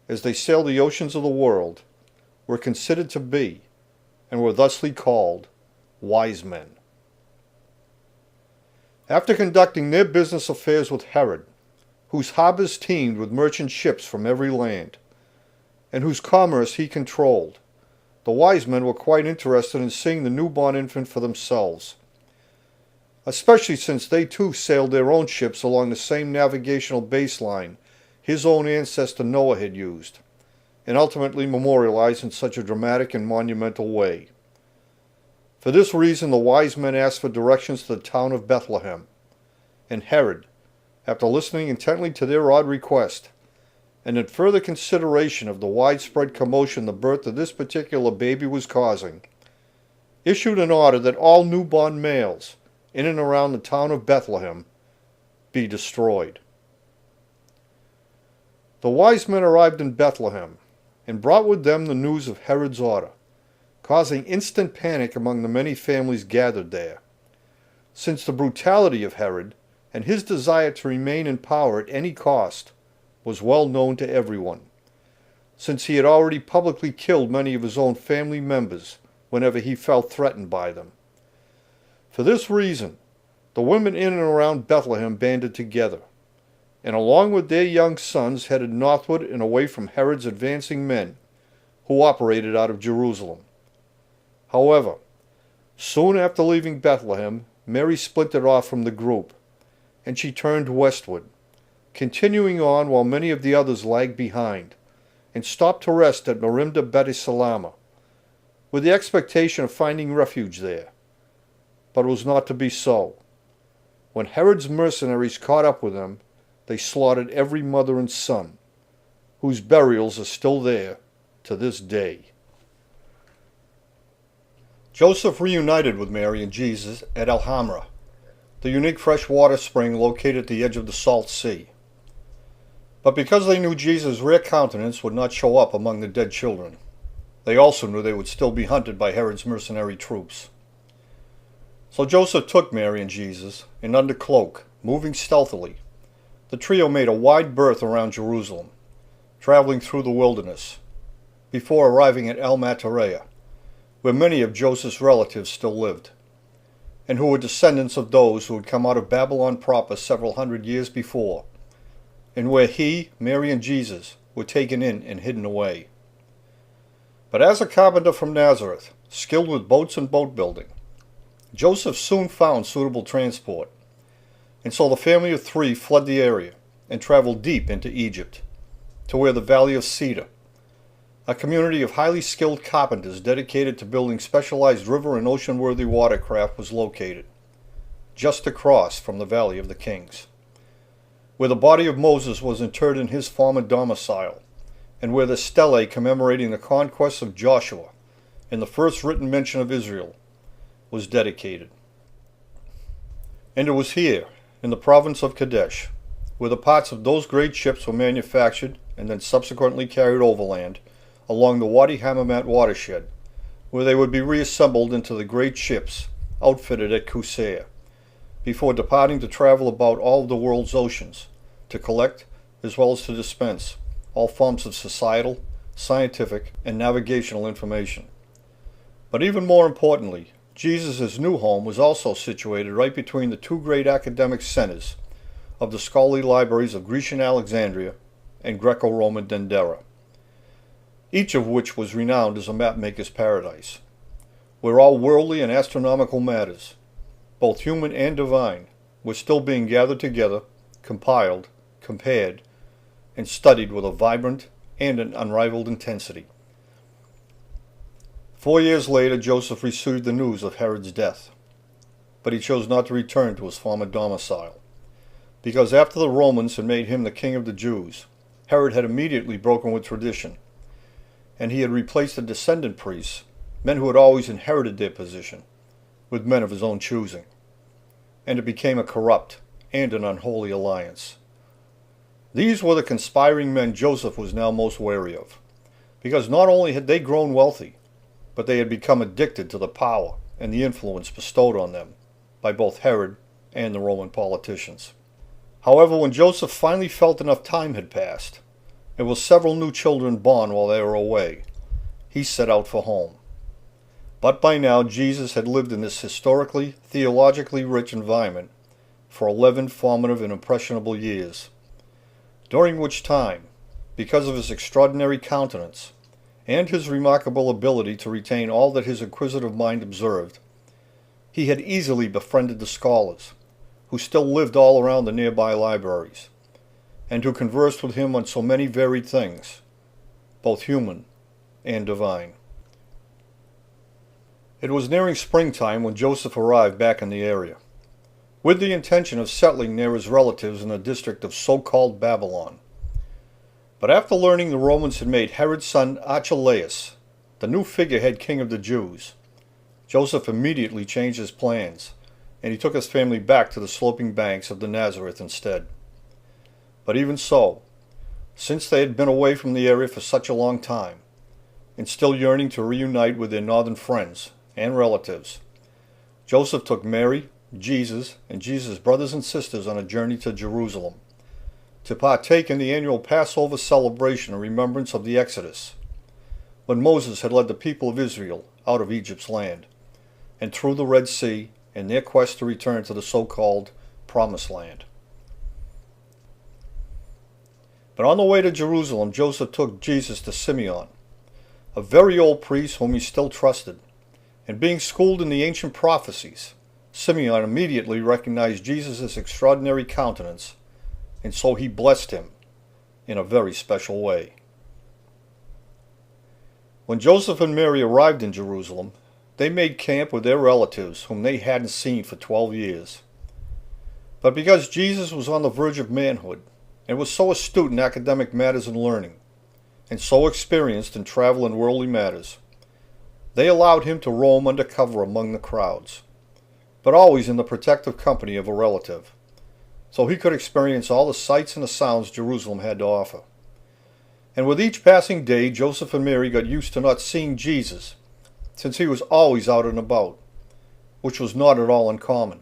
as they sailed the oceans of the world, were considered to be, and were thusly called, wise men. After conducting their business affairs with Herod, whose harbors teemed with merchant ships from every land, and whose commerce he controlled, the wise men were quite interested in seeing the newborn infant for themselves, especially since they too sailed their own ships along the same navigational baseline his own ancestor Noah had used, and ultimately memorialized in such a dramatic and monumental way. For this reason, the wise men asked for directions to the town of Bethlehem, and Herod, after listening intently to their odd request, and in further consideration of the widespread commotion the birth of this particular baby was causing, issued an order that all newborn males in and around the town of Bethlehem be destroyed. The wise men arrived in Bethlehem and brought with them the news of Herod's order, causing instant panic among the many families gathered there, since the brutality of Herod and his desire to remain in power at any cost was well known to everyone, since he had already publicly killed many of his own family members whenever he felt threatened by them. For this reason, the women in and around Bethlehem banded together, and along with their young sons headed northward and away from Herod's advancing men, who operated out of Jerusalem. However, soon after leaving Bethlehem, Mary splintered off from the group, and she turned westward, continuing on while many of the others lagged behind, and stopped to rest at Merimda Betisalama, with the expectation of finding refuge there. But it was not to be so. When Herod's mercenaries caught up with them, they slaughtered every mother and son, whose burials are still there to this day. Joseph reunited with Mary and Jesus at Alhambra, the unique freshwater spring located at the edge of the Salt Sea. But because they knew Jesus' rare countenance would not show up among the dead children, they also knew they would still be hunted by Herod's mercenary troops. So Joseph took Mary and Jesus, and under cloak, moving stealthily, the trio made a wide berth around Jerusalem, traveling through the wilderness, before arriving at El Matarea, where many of Joseph's relatives still lived, and who were descendants of those who had come out of Babylon proper several hundred years before, and where he, Mary, and Jesus were taken in and hidden away. But as a carpenter from Nazareth, skilled with boats and boat building, Joseph soon found suitable transport, and so the family of 3 fled the area and traveled deep into Egypt, to where the Valley of Cedar, a community of highly skilled carpenters dedicated to building specialized river and ocean-worthy watercraft, was located, just across from the Valley of the Kings, where the body of Moses was interred in his former domicile, and where the stele commemorating the conquests of Joshua and the first written mention of Israel was dedicated. And it was here, in the province of Kadesh, where the parts of those great ships were manufactured and then subsequently carried overland along the Wadi Hammamat watershed, where they would be reassembled into the great ships outfitted at Qusair, before departing to travel about all of the world's oceans, to collect, as well as to dispense, all forms of societal, scientific, and navigational information. But even more importantly, Jesus' new home was also situated right between the two great academic centers of the scholarly libraries of Grecian Alexandria and Greco-Roman Dendera, each of which was renowned as a mapmaker's paradise, where all worldly and astronomical matters, both human and divine, were still being gathered together, compiled, compared, and studied with a vibrant and an unrivaled intensity. 4 years later, Joseph received the news of Herod's death, but he chose not to return to his former domicile, because after the Romans had made him the king of the Jews, Herod had immediately broken with tradition, and he had replaced the descendant priests, men who had always inherited their position, with men of his own choosing, and it became a corrupt and an unholy alliance. These were the conspiring men Joseph was now most wary of, because not only had they grown wealthy, but they had become addicted to the power and the influence bestowed on them by both Herod and the Roman politicians. However, when Joseph finally felt enough time had passed, and with several new children born while they were away, he set out for home. But by now Jesus had lived in this historically, theologically rich environment for 11 formative and impressionable years, during which time, because of his extraordinary countenance and his remarkable ability to retain all that his inquisitive mind observed, he had easily befriended the scholars, who still lived all around the nearby libraries, and who conversed with him on so many varied things, both human and divine. It was nearing springtime when Joseph arrived back in the area, with the intention of settling near his relatives in the district of so-called Babylon. But after learning the Romans had made Herod's son Archelaus the new figurehead king of the Jews, Joseph immediately changed his plans, and he took his family back to the sloping banks of the Nazareth instead. But even so, since they had been away from the area for such a long time, and still yearning to reunite with their northern friends and relatives, Joseph took Mary, Jesus, and Jesus' brothers and sisters on a journey to Jerusalem, to partake in the annual Passover celebration in remembrance of the Exodus, when Moses had led the people of Israel out of Egypt's land, and through the Red Sea in their quest to return to the so-called Promised Land. But on the way to Jerusalem, Joseph took Jesus to Simeon, a very old priest whom he still trusted, and being schooled in the ancient prophecies, Simeon immediately recognized Jesus' extraordinary countenance, and so he blessed him in a very special way. When Joseph and Mary arrived in Jerusalem, they made camp with their relatives whom they hadn't seen for 12 years. But because Jesus was on the verge of manhood, and was so astute in academic matters and learning, and so experienced in travel and worldly matters, they allowed him to roam under cover among the crowds, but always in the protective company of a relative, so he could experience all the sights and the sounds Jerusalem had to offer. And with each passing day, Joseph and Mary got used to not seeing Jesus, since he was always out and about, which was not at all uncommon.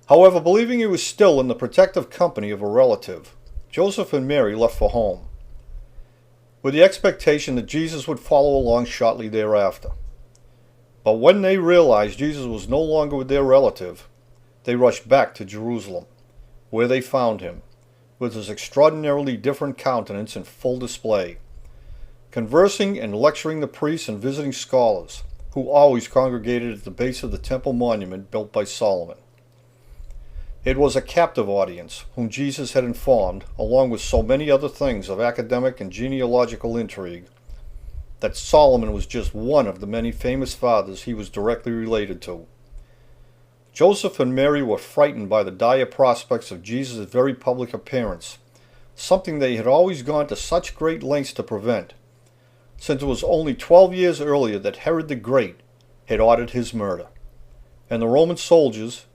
However, believing he was still in the protective company of a relative, Joseph and Mary left for home, with the expectation that Jesus would follow along shortly thereafter. But when they realized Jesus was no longer with their relative, they rushed back to Jerusalem, where they found him, with his extraordinarily different countenance in full display, conversing and lecturing the priests and visiting scholars, who always congregated at the base of the temple monument built by Solomon. It was a captive audience, whom Jesus had informed, along with so many other things of academic and genealogical intrigue, that Solomon was just one of the many famous fathers he was directly related to. Joseph and Mary were frightened by the dire prospects of Jesus' very public appearance, something they had always gone to such great lengths to prevent, since it was only 12 years earlier that Herod the Great had ordered his murder, and the Roman soldiers,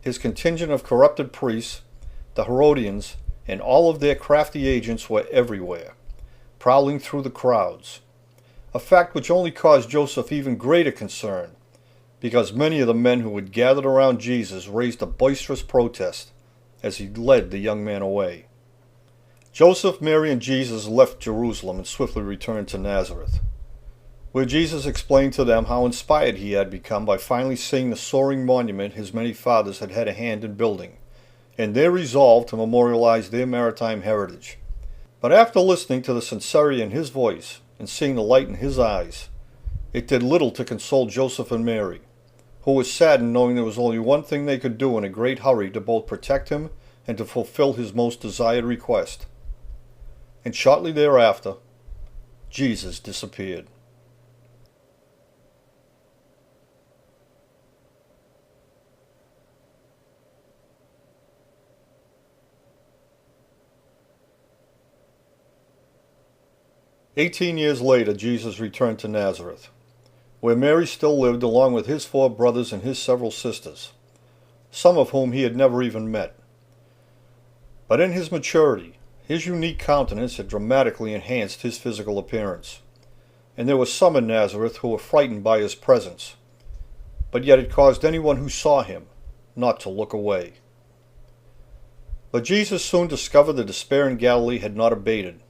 his contingent of corrupted priests, the Herodians, and all of their crafty agents were everywhere, prowling through the crowds, a fact which only caused Joseph even greater concern, because many of the men who had gathered around Jesus raised a boisterous protest as he led the young man away. Joseph, Mary, and Jesus left Jerusalem and swiftly returned to Nazareth. where Jesus explained to them how inspired he had become by finally seeing the soaring monument his many fathers had had a hand in building, and their resolve to memorialize their maritime heritage. But after listening to the sincerity in his voice and seeing the light in his eyes, it did little to console Joseph and Mary, who was saddened knowing there was only one thing they could do in a great hurry to both protect him and to fulfill his most desired request. And shortly thereafter, Jesus disappeared. "18 years later, Jesus returned to Nazareth, where Mary still lived along with his 4 brothers and his several sisters, some of whom he had never even met. But in his maturity, his unique countenance had dramatically enhanced his physical appearance, and there were some in Nazareth who were frightened by his presence, but yet it caused anyone who saw him not to look away. But Jesus soon discovered the despair in Galilee had not abated,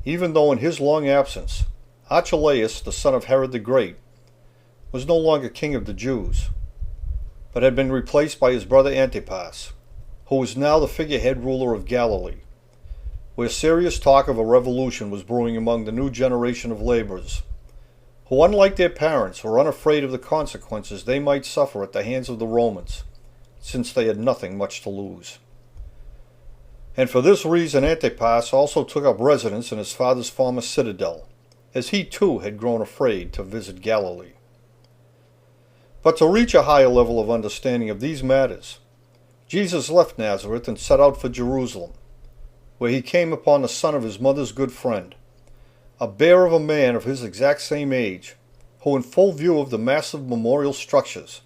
even though in his long absence, Archelaus, the son of Herod the Great, was no longer king of the Jews, but had been replaced by his brother Antipas, who was now the figurehead ruler of Galilee, where serious talk of a revolution was brewing among the new generation of laborers, who, unlike their parents, were unafraid of the consequences they might suffer at the hands of the Romans, since they had nothing much to lose. And for this reason Antipas also took up residence in his father's former citadel, as he too had grown afraid to visit Galilee. But to reach a higher level of understanding of these matters, Jesus left Nazareth and set out for Jerusalem, where he came upon the son of his mother's good friend, a bear of a man of his exact same age, who in full view of the massive memorial structures,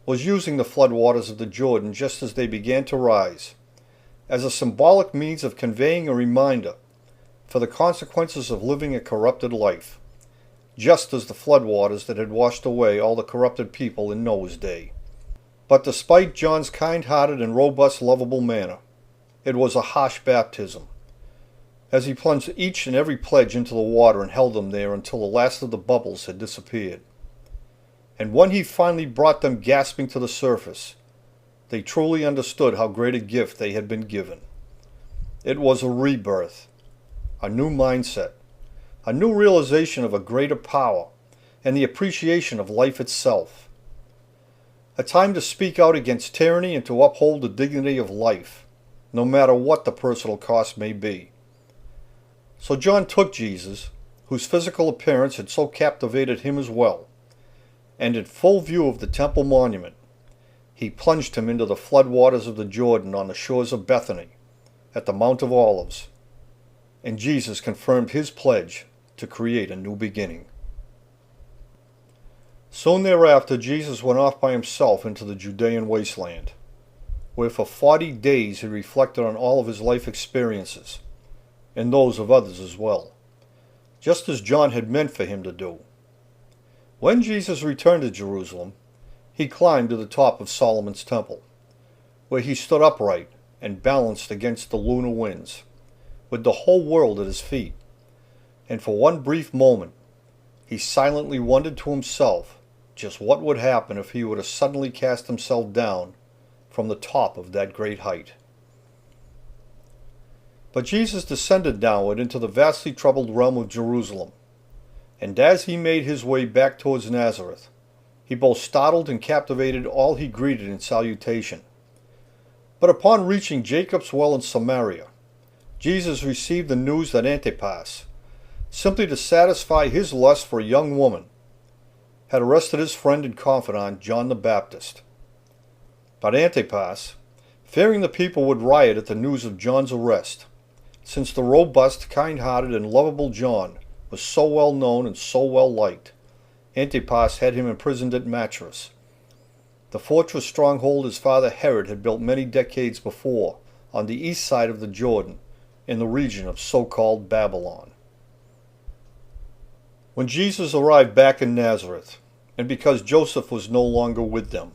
was using the floodwaters of the Jordan just as they began to rise, as a symbolic means of conveying a reminder for the consequences of living a corrupted life, just as the floodwaters that had washed away all the corrupted people in Noah's day. But despite John's kind-hearted and robust, lovable manner, it was a harsh baptism, as he plunged each and every pledge into the water and held them there until the last of the bubbles had disappeared. And when he finally brought them gasping to the surface, they truly understood how great a gift they had been given. It was a rebirth, a new mindset, a new realization of a greater power, and the appreciation of life itself. A time to speak out against tyranny and to uphold the dignity of life, no matter what the personal cost may be. So John took Jesus, whose physical appearance had so captivated him as well, and in full view of the temple monument, he plunged him into the floodwaters of the Jordan on the shores of Bethany, at the Mount of Olives, and Jesus confirmed his pledge to create a new beginning. Soon thereafter, Jesus went off by himself into the Judean wasteland, where for 40 days he reflected on all of his life experiences, and those of others as well, just as John had meant for him to do. When Jesus returned to Jerusalem, he climbed to the top of Solomon's temple, where he stood upright and balanced against the lunar winds, with the whole world at his feet, and for one brief moment he silently wondered to himself just what would happen if he were to suddenly cast himself down from the top of that great height. But Jesus descended downward into the vastly troubled realm of Jerusalem, and as he made his way back towards Nazareth, he both startled and captivated all he greeted in salutation. But upon reaching Jacob's well in Samaria, Jesus received the news that Antipas, simply to satisfy his lust for a young woman, had arrested his friend and confidant John the Baptist. But Antipas, fearing the people would riot at the news of John's arrest, since the robust, kind-hearted, and lovable John was so well known and so well liked, Antipas had him imprisoned at Matras, the fortress stronghold his father Herod had built many decades before on the east side of the Jordan in the region of so-called Babylon. When Jesus arrived back in Nazareth, and because Joseph was no longer with them,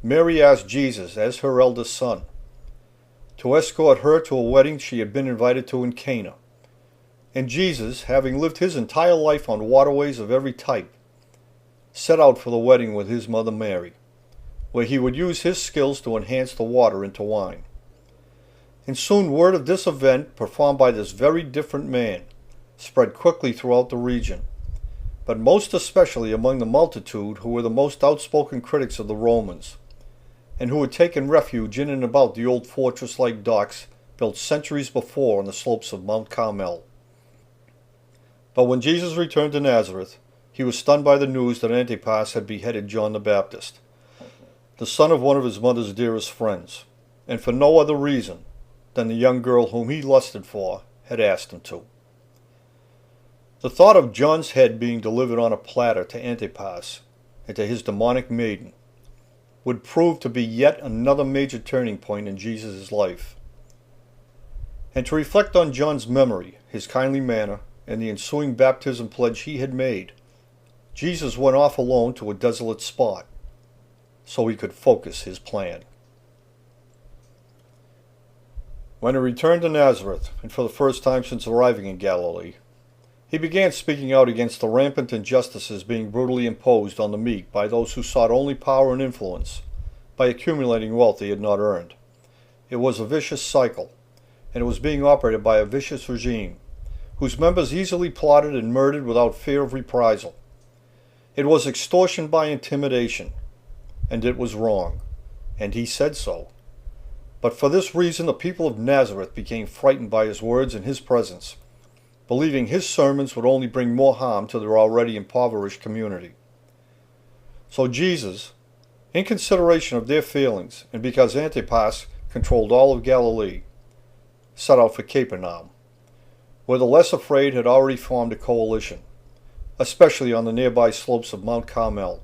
Mary asked Jesus, as her eldest son, to escort her to a wedding she had been invited to in Cana, And Jesus, having lived his entire life on waterways of every type, set out for the wedding with his mother Mary, where he would use his skills to enhance the water into wine. And soon word of this event, performed by this very different man, spread quickly throughout the region, but most especially among the multitude who were the most outspoken critics of the Romans, and who had taken refuge in and about the old fortress-like docks built centuries before on the slopes of Mount Carmel. But when Jesus returned to Nazareth, he was stunned by the news that Antipas had beheaded John the Baptist, the son of one of his mother's dearest friends, and for no other reason than the young girl whom he lusted for had asked him to. The thought of John's head being delivered on a platter to Antipas and to his demonic maiden would prove to be yet another major turning point in Jesus' life. And to reflect on John's memory, his kindly manner, and the ensuing baptism pledge he had made, Jesus went off alone to a desolate spot so he could focus his plan. When he returned to Nazareth, and for the first time since arriving in Galilee, he began speaking out against the rampant injustices being brutally imposed on the meek by those who sought only power and influence by accumulating wealth they had not earned. It was a vicious cycle, and it was being operated by a vicious regime, whose members easily plotted and murdered without fear of reprisal. It was extortion by intimidation, and it was wrong, and he said so. But for this reason the people of Nazareth became frightened by his words and his presence, believing his sermons would only bring more harm to their already impoverished community. So Jesus, in consideration of their feelings, and because Antipas controlled all of Galilee, set out for Capernaum, where the less afraid had already formed a coalition, especially on the nearby slopes of Mount Carmel.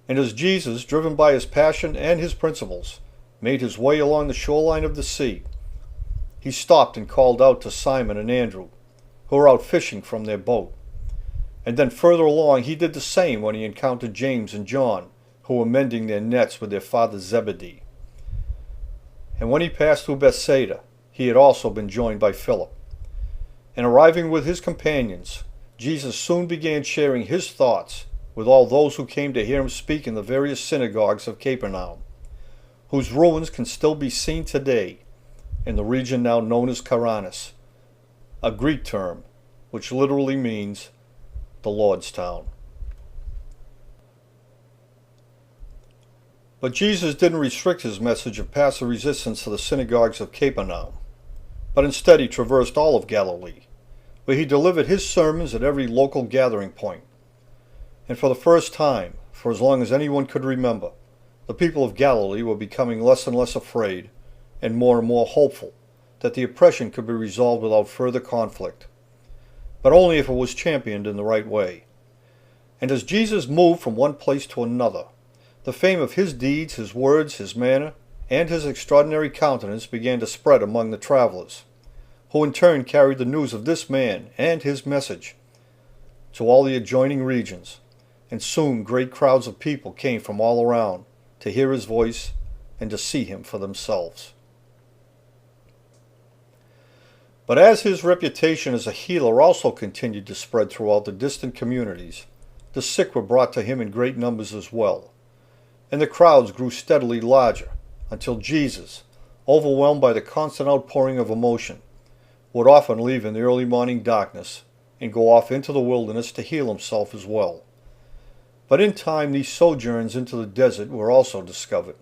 And as Jesus, driven by his passion and his principles, made his way along the shoreline of the sea, he stopped and called out to Simon and Andrew, who were out fishing from their boat. And then further along he did the same when he encountered James and John, who were mending their nets with their father Zebedee. And when he passed through Bethsaida, he had also been joined by Philip. And arriving with his companions, Jesus soon began sharing his thoughts with all those who came to hear him speak in the various synagogues of Capernaum, whose ruins can still be seen today in the region now known as Caranis, a Greek term which literally means the Lord's town. But Jesus didn't restrict his message of passive resistance to the synagogues of Capernaum, but instead he traversed all of Galilee, where he delivered his sermons at every local gathering point. And for the first time, for as long as anyone could remember, the people of Galilee were becoming less and less afraid and more hopeful that the oppression could be resolved without further conflict, but only if it was championed in the right way. And as Jesus moved from one place to another, the fame of his deeds, his words, his manner, and his extraordinary countenance began to spread among the travelers, who in turn carried the news of this man and his message to all the adjoining regions, and soon great crowds of people came from all around to hear his voice and to see him for themselves. But as his reputation as a healer also continued to spread throughout the distant communities, the sick were brought to him in great numbers as well, and the crowds grew steadily larger until Jesus, overwhelmed by the constant outpouring of emotion, would often leave in the early morning darkness and go off into the wilderness to heal himself as well. But in time these sojourns into the desert were also discovered,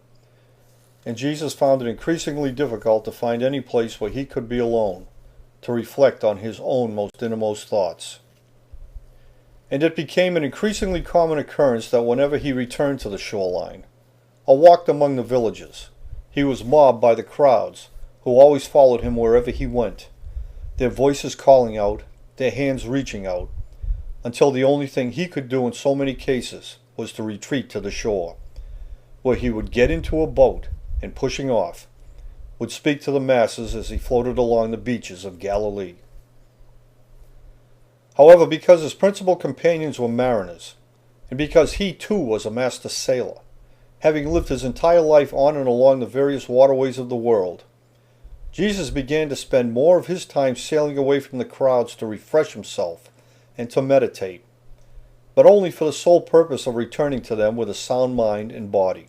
and Jesus found it increasingly difficult to find any place where he could be alone, to reflect on his own most innermost thoughts. And it became an increasingly common occurrence that whenever he returned to the shoreline, or walked among the villages, he was mobbed by the crowds, who always followed him wherever he went, their voices calling out, their hands reaching out, until the only thing he could do in so many cases was to retreat to the shore, where he would get into a boat and, pushing off, would speak to the masses as he floated along the beaches of Galilee. However, because his principal companions were mariners, and because he too was a master sailor, having lived his entire life on and along the various waterways of the world, Jesus began to spend more of his time sailing away from the crowds to refresh himself and to meditate, but only for the sole purpose of returning to them with a sound mind and body.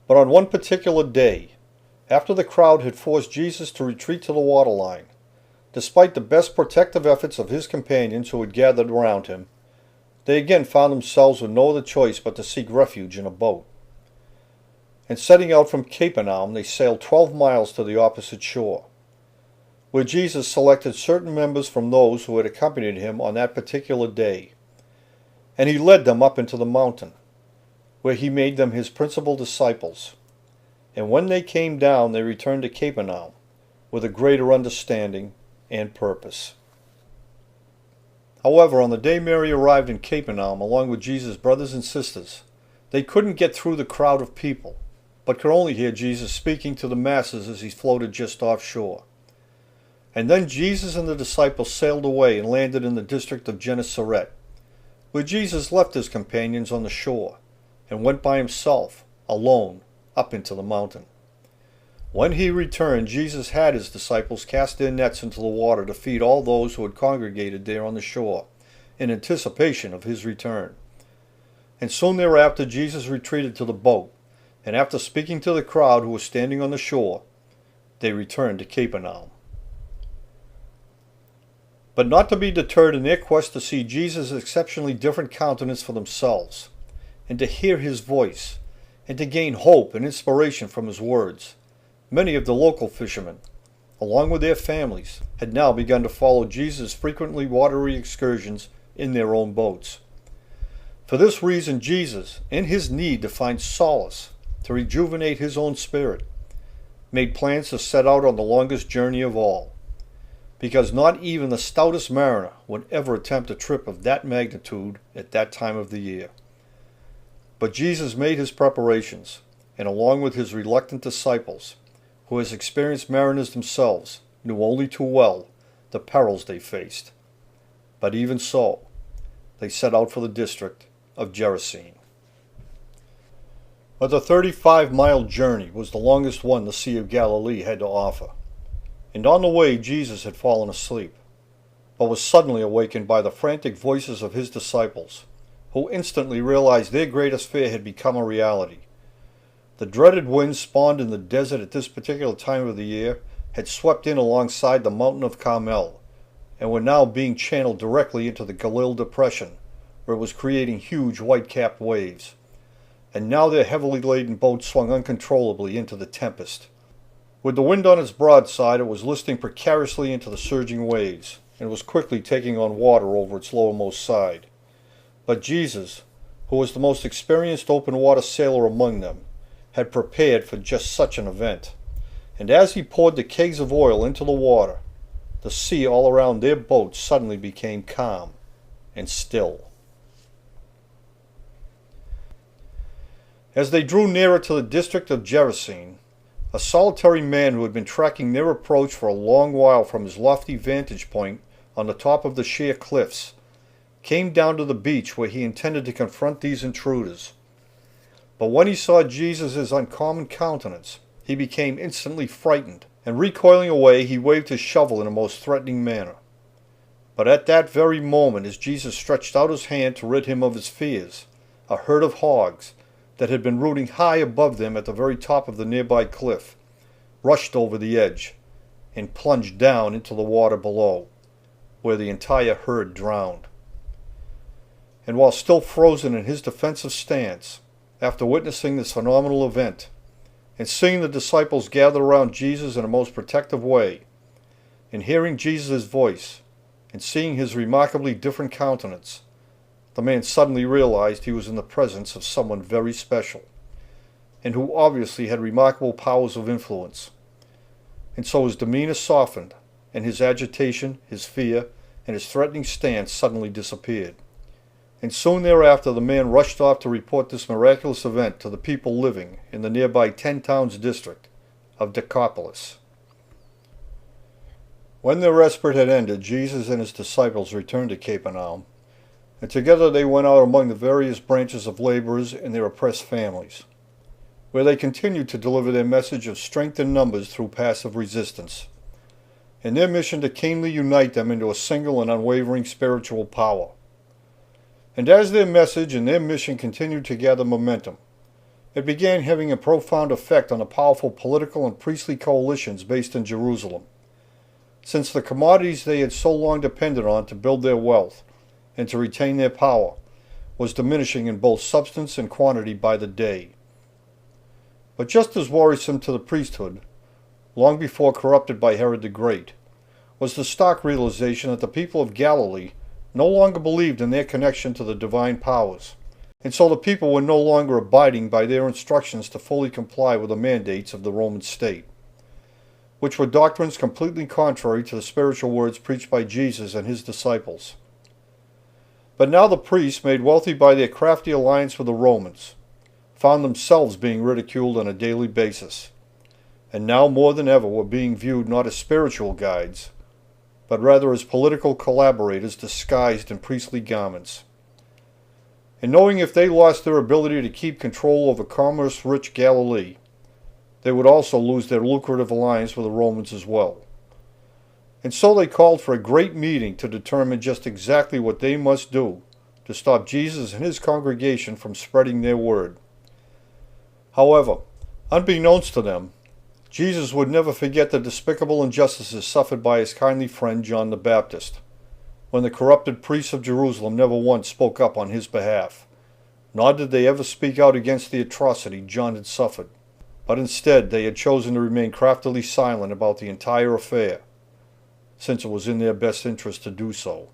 But on one particular day, after the crowd had forced Jesus to retreat to the waterline, despite the best protective efforts of his companions who had gathered around him, they again found themselves with no other choice but to seek refuge in a boat. And setting out from Capernaum, they sailed 12 miles to the opposite shore, where Jesus selected certain members from those who had accompanied him on that particular day, and he led them up into the mountain, where he made them his principal disciples. And when they came down, they returned to Capernaum with a greater understanding and purpose. However, on the day Mary arrived in Capernaum along with Jesus' brothers and sisters, they couldn't get through the crowd of people, but could only hear Jesus speaking to the masses as he floated just offshore. And then Jesus and the disciples sailed away and landed in the district of Gennesaret, where Jesus left his companions on the shore and went by himself, alone, up into the mountain. When he returned, Jesus had his disciples cast their nets into the water to feed all those who had congregated there on the shore, in anticipation of his return. And soon thereafter Jesus retreated to the boat, and after speaking to the crowd who was standing on the shore, they returned to Capernaum. But not to be deterred in their quest to see Jesus' exceptionally different countenance for themselves, and to hear his voice, and to gain hope and inspiration from his words, many of the local fishermen, along with their families, had now begun to follow Jesus' frequently watery excursions in their own boats. For this reason, Jesus, in his need to find solace, to rejuvenate his own spirit, made plans to set out on the longest journey of all, because not even the stoutest mariner would ever attempt a trip of that magnitude at that time of the year. But Jesus made his preparations, and along with his reluctant disciples, who as experienced mariners themselves knew only too well the perils they faced. But even so, they set out for the district of Gerasene. But the 35-mile journey was the longest one the Sea of Galilee had to offer, and on the way Jesus had fallen asleep, but was suddenly awakened by the frantic voices of his disciples, who instantly realized their greatest fear had become a reality. The dreaded winds spawned in the desert at this particular time of the year had swept in alongside the mountain of Carmel, and were now being channeled directly into the Galilee depression, where it was creating huge white-capped waves. And now their heavily laden boat swung uncontrollably into the tempest. With the wind on its broadside, it was listing precariously into the surging waves, and was quickly taking on water over its lowermost side. But Jesus, who was the most experienced open-water sailor among them, had prepared for just such an event. And as he poured the kegs of oil into the water, the sea all around their boat suddenly became calm and still. As they drew nearer to the district of Gerasene, a solitary man who had been tracking their approach for a long while from his lofty vantage point on the top of the sheer cliffs, came down to the beach where he intended to confront these intruders. But when he saw Jesus' uncommon countenance, he became instantly frightened, and recoiling away, he waved his shovel in a most threatening manner. But at that very moment, as Jesus stretched out his hand to rid him of his fears, a herd of hogs, that had been rooting high above them at the very top of the nearby cliff, rushed over the edge, and plunged down into the water below, where the entire herd drowned. And while still frozen in his defensive stance, after witnessing this phenomenal event, and seeing the disciples gather around Jesus in a most protective way, and hearing Jesus' voice, and seeing his remarkably different countenance, the man suddenly realized he was in the presence of someone very special, and who obviously had remarkable powers of influence. And so his demeanor softened, and his agitation, his fear, and his threatening stance suddenly disappeared. And soon thereafter the man rushed off to report this miraculous event to the people living in the nearby 10-towns district of Decapolis. When their respite had ended, Jesus and his disciples returned to Capernaum, and together they went out among the various branches of laborers and their oppressed families. where they continued to deliver their message of strength in numbers through passive resistance, and their mission to keenly unite them into a single and unwavering spiritual power. And as their message and their mission continued to gather momentum, it began having a profound effect on the powerful political and priestly coalitions based in Jerusalem, since the commodities they had so long depended on to build their wealth and to retain their power was diminishing in both substance and quantity by the day. But just as worrisome to the priesthood, long before corrupted by Herod the Great, was the stark realization that the people of Galilee no longer believed in their connection to the divine powers, and so the people were no longer abiding by their instructions to fully comply with the mandates of the Roman state, which were doctrines completely contrary to the spiritual words preached by Jesus and his disciples. But now the priests, made wealthy by their crafty alliance with the Romans, found themselves being ridiculed on a daily basis, and now more than ever were being viewed not as spiritual guides, but rather as political collaborators disguised in priestly garments. And knowing if they lost their ability to keep control over commerce-rich Galilee, they would also lose their lucrative alliance with the Romans as well. And so they called for a great meeting to determine just exactly what they must do to stop Jesus and his congregation from spreading their word. However, unbeknownst to them, Jesus would never forget the despicable injustices suffered by his kindly friend John the Baptist, when the corrupted priests of Jerusalem never once spoke up on his behalf, nor did they ever speak out against the atrocity John had suffered, but instead they had chosen to remain craftily silent about the entire affair, since it was in their best interest to do so.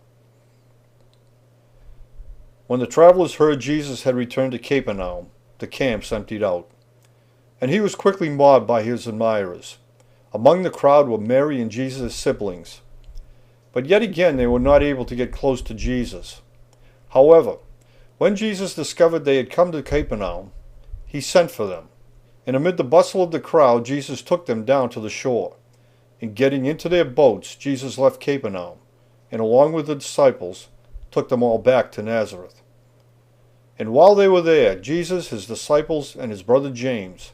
When the travelers heard Jesus had returned to Capernaum, the camps emptied out, and he was quickly mobbed by his admirers. Among the crowd were Mary and Jesus' siblings, but yet again they were not able to get close to Jesus. However, when Jesus discovered they had come to Capernaum, he sent for them, and amid the bustle of the crowd Jesus took them down to the shore. And getting into their boats, Jesus left Capernaum, and along with the disciples, took them all back to Nazareth. And while they were there, Jesus, his disciples, and his brother James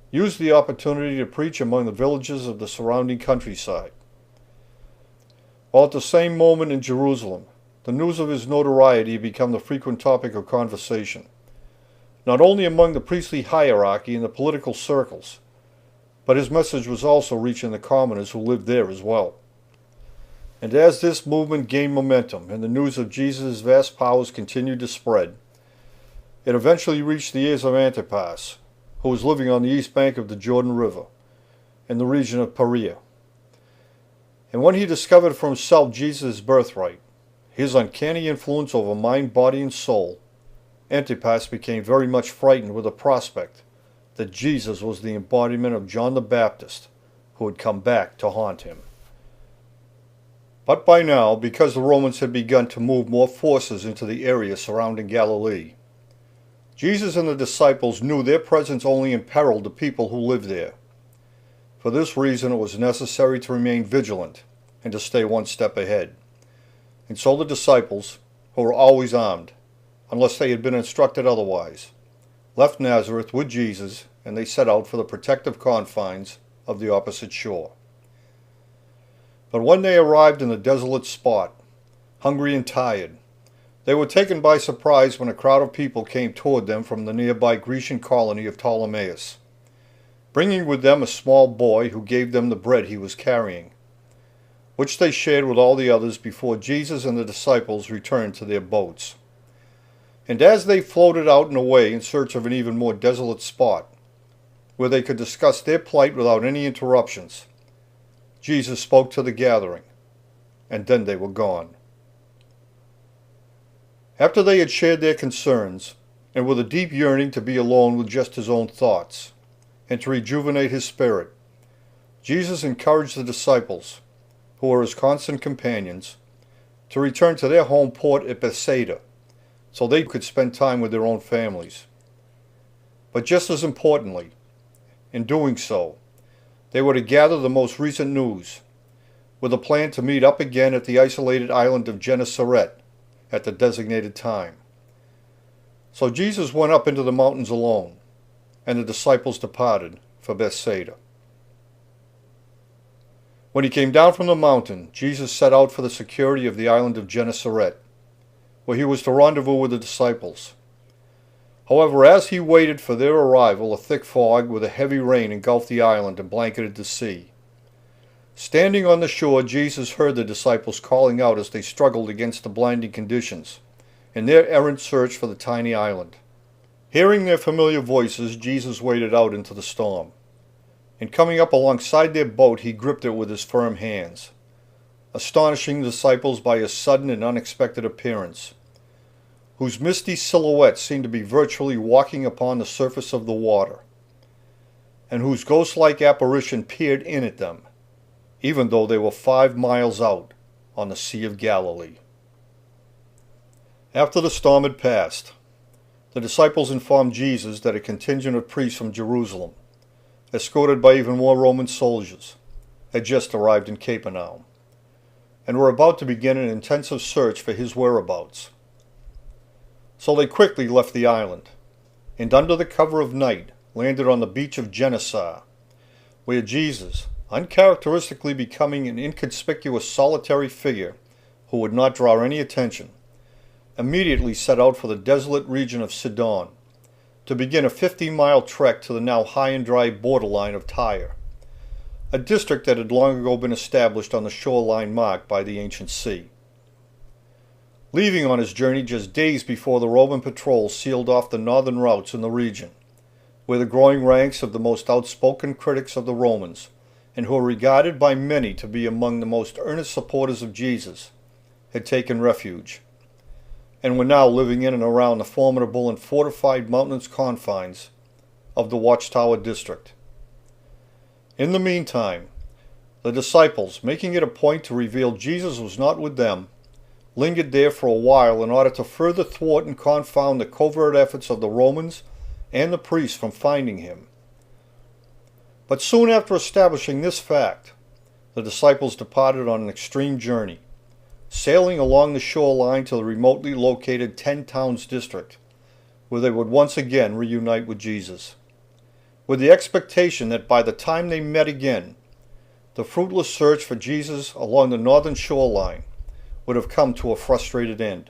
used the opportunity to preach among the villages of the surrounding countryside. While at the same moment in Jerusalem, the news of his notoriety had become the frequent topic of conversation, not only among the priestly hierarchy and the political circles, but his message was also reaching the commoners who lived there as well. And as this movement gained momentum and the news of Jesus' vast powers continued to spread, it eventually reached the ears of Antipas, who was living on the east bank of the Jordan River, in the region of Perea. And when he discovered for himself Jesus' birthright, his uncanny influence over mind, body, and soul, Antipas became very much frightened with the prospect that Jesus was the embodiment of John the Baptist, who had come back to haunt him. But by now, because the Romans had begun to move more forces into the area surrounding Galilee, Jesus and the disciples knew their presence only imperiled the people who lived there. For this reason, it was necessary to remain vigilant and to stay one step ahead. And so the disciples, who were always armed, unless they had been instructed otherwise, left Nazareth with Jesus, and they set out for the protective confines of the opposite shore. But when they arrived in the desolate spot, hungry and tired, they were taken by surprise when a crowd of people came toward them from the nearby Grecian colony of Ptolemais, bringing with them a small boy who gave them the bread he was carrying, which they shared with all the others before Jesus and the disciples returned to their boats. And as they floated out and away in search of an even more desolate spot, where they could discuss their plight without any interruptions, Jesus spoke to the gathering, and then they were gone. After they had shared their concerns, and with a deep yearning to be alone with just his own thoughts, and to rejuvenate his spirit, Jesus encouraged the disciples, who were his constant companions, to return to their home port at Bethsaida, so they could spend time with their own families. But just as importantly, in doing so, they were to gather the most recent news, with a plan to meet up again at the isolated island of Gennesaret at the designated time. So Jesus went up into the mountains alone, and the disciples departed for Bethsaida. When he came down from the mountain, Jesus set out for the security of the island of Gennesaret, where he was to rendezvous with the disciples. However, as he waited for their arrival, a thick fog with a heavy rain engulfed the island and blanketed the sea. Standing on the shore, Jesus heard the disciples calling out as they struggled against the blinding conditions in their errant search for the tiny island. Hearing their familiar voices, Jesus waded out into the storm. And coming up alongside their boat, he gripped it with his firm hands, astonishing the disciples by his sudden and unexpected appearance, whose misty silhouette seemed to be virtually walking upon the surface of the water, and whose ghost-like apparition peered in at them, even though they were 5 miles out on the Sea of Galilee. After the storm had passed, the disciples informed Jesus that a contingent of priests from Jerusalem, escorted by even more Roman soldiers, had just arrived in Capernaum, and were about to begin an intensive search for his whereabouts. So they quickly left the island, and under the cover of night landed on the beach of Gennesaret, where Jesus, uncharacteristically becoming an inconspicuous solitary figure who would not draw any attention, immediately set out for the desolate region of Sidon, to begin a 50-mile trek to the now high and dry borderline of Tyre, a district that had long ago been established on the shoreline marked by the ancient sea. Leaving on his journey just days before the Roman patrol sealed off the northern routes in the region, where the growing ranks of the most outspoken critics of the Romans, and who were regarded by many to be among the most earnest supporters of Jesus, had taken refuge, and were now living in and around the formidable and fortified mountainous confines of the Watchtower district. In the meantime, the disciples, making it a point to reveal Jesus was not with them, lingered there for a while in order to further thwart and confound the covert efforts of the Romans and the priests from finding him. But soon after establishing this fact, the disciples departed on an extreme journey, sailing along the shoreline to the remotely located 10 Towns district, where they would once again reunite with Jesus, with the expectation that by the time they met again, the fruitless search for Jesus along the northern shoreline would have come to a frustrated end,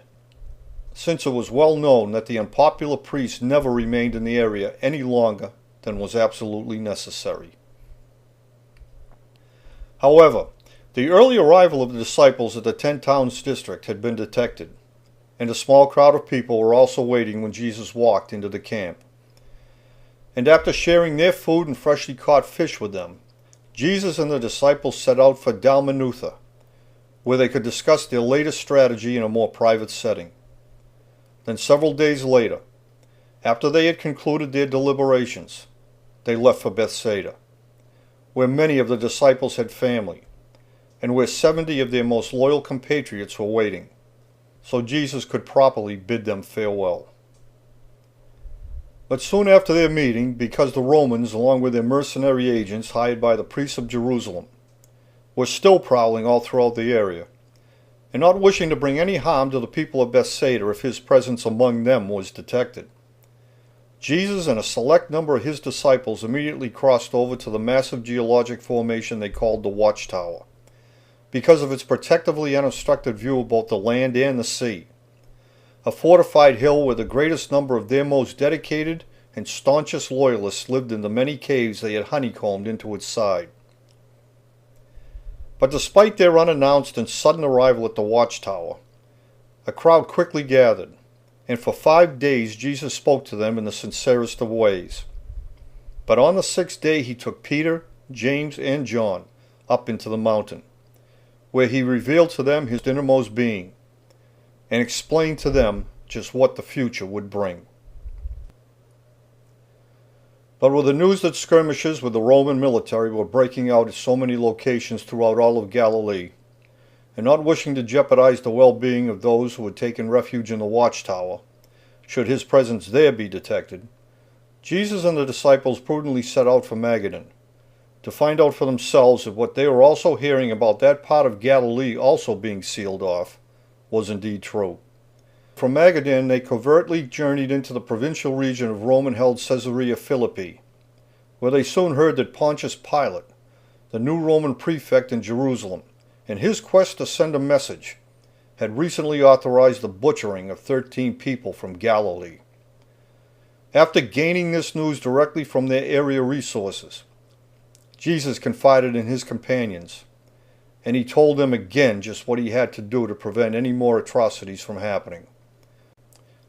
since it was well known that the unpopular priests never remained in the area any longer than was absolutely necessary. However, the early arrival of the disciples at the 10 Towns district had been detected, and a small crowd of people were also waiting when Jesus walked into the camp. And after sharing their food and freshly caught fish with them, Jesus and the disciples set out for Dalmanutha, where they could discuss their latest strategy in a more private setting. Then several days later, after they had concluded their deliberations, they left for Bethsaida, where many of the disciples had family, and where 70 of their most loyal compatriots were waiting, so Jesus could properly bid them farewell. But soon after their meeting, because the Romans, along with their mercenary agents hired by the priests of Jerusalem, were still prowling all throughout the area, and not wishing to bring any harm to the people of Bethsaida if his presence among them was detected, Jesus and a select number of his disciples immediately crossed over to the massive geologic formation they called the Watchtower, because of its protectively unobstructed view of both the land and the sea, a fortified hill where the greatest number of their most dedicated and staunchest loyalists lived in the many caves they had honeycombed into its side. But despite their unannounced and sudden arrival at the Watchtower, a crowd quickly gathered, and for 5 days Jesus spoke to them in the sincerest of ways. But on the 6th day he took Peter, James, and John up into the mountain, where he revealed to them his innermost being, and explained to them just what the future would bring. But with the news that skirmishes with the Roman military were breaking out at so many locations throughout all of Galilee, and not wishing to jeopardize the well-being of those who had taken refuge in the Watchtower, should his presence there be detected, Jesus and the disciples prudently set out for Magadan, to find out for themselves if what they were also hearing about that part of Galilee also being sealed off was indeed true, From Magadan they covertly journeyed into the provincial region of Roman-held Caesarea Philippi, where they soon heard that Pontius Pilate, the new Roman prefect in Jerusalem, in his quest to send a message, had recently authorized the butchering of 13 people from Galilee. After gaining this news directly from their area resources, Jesus confided in his companions, and he told them again just what he had to do to prevent any more atrocities from happening.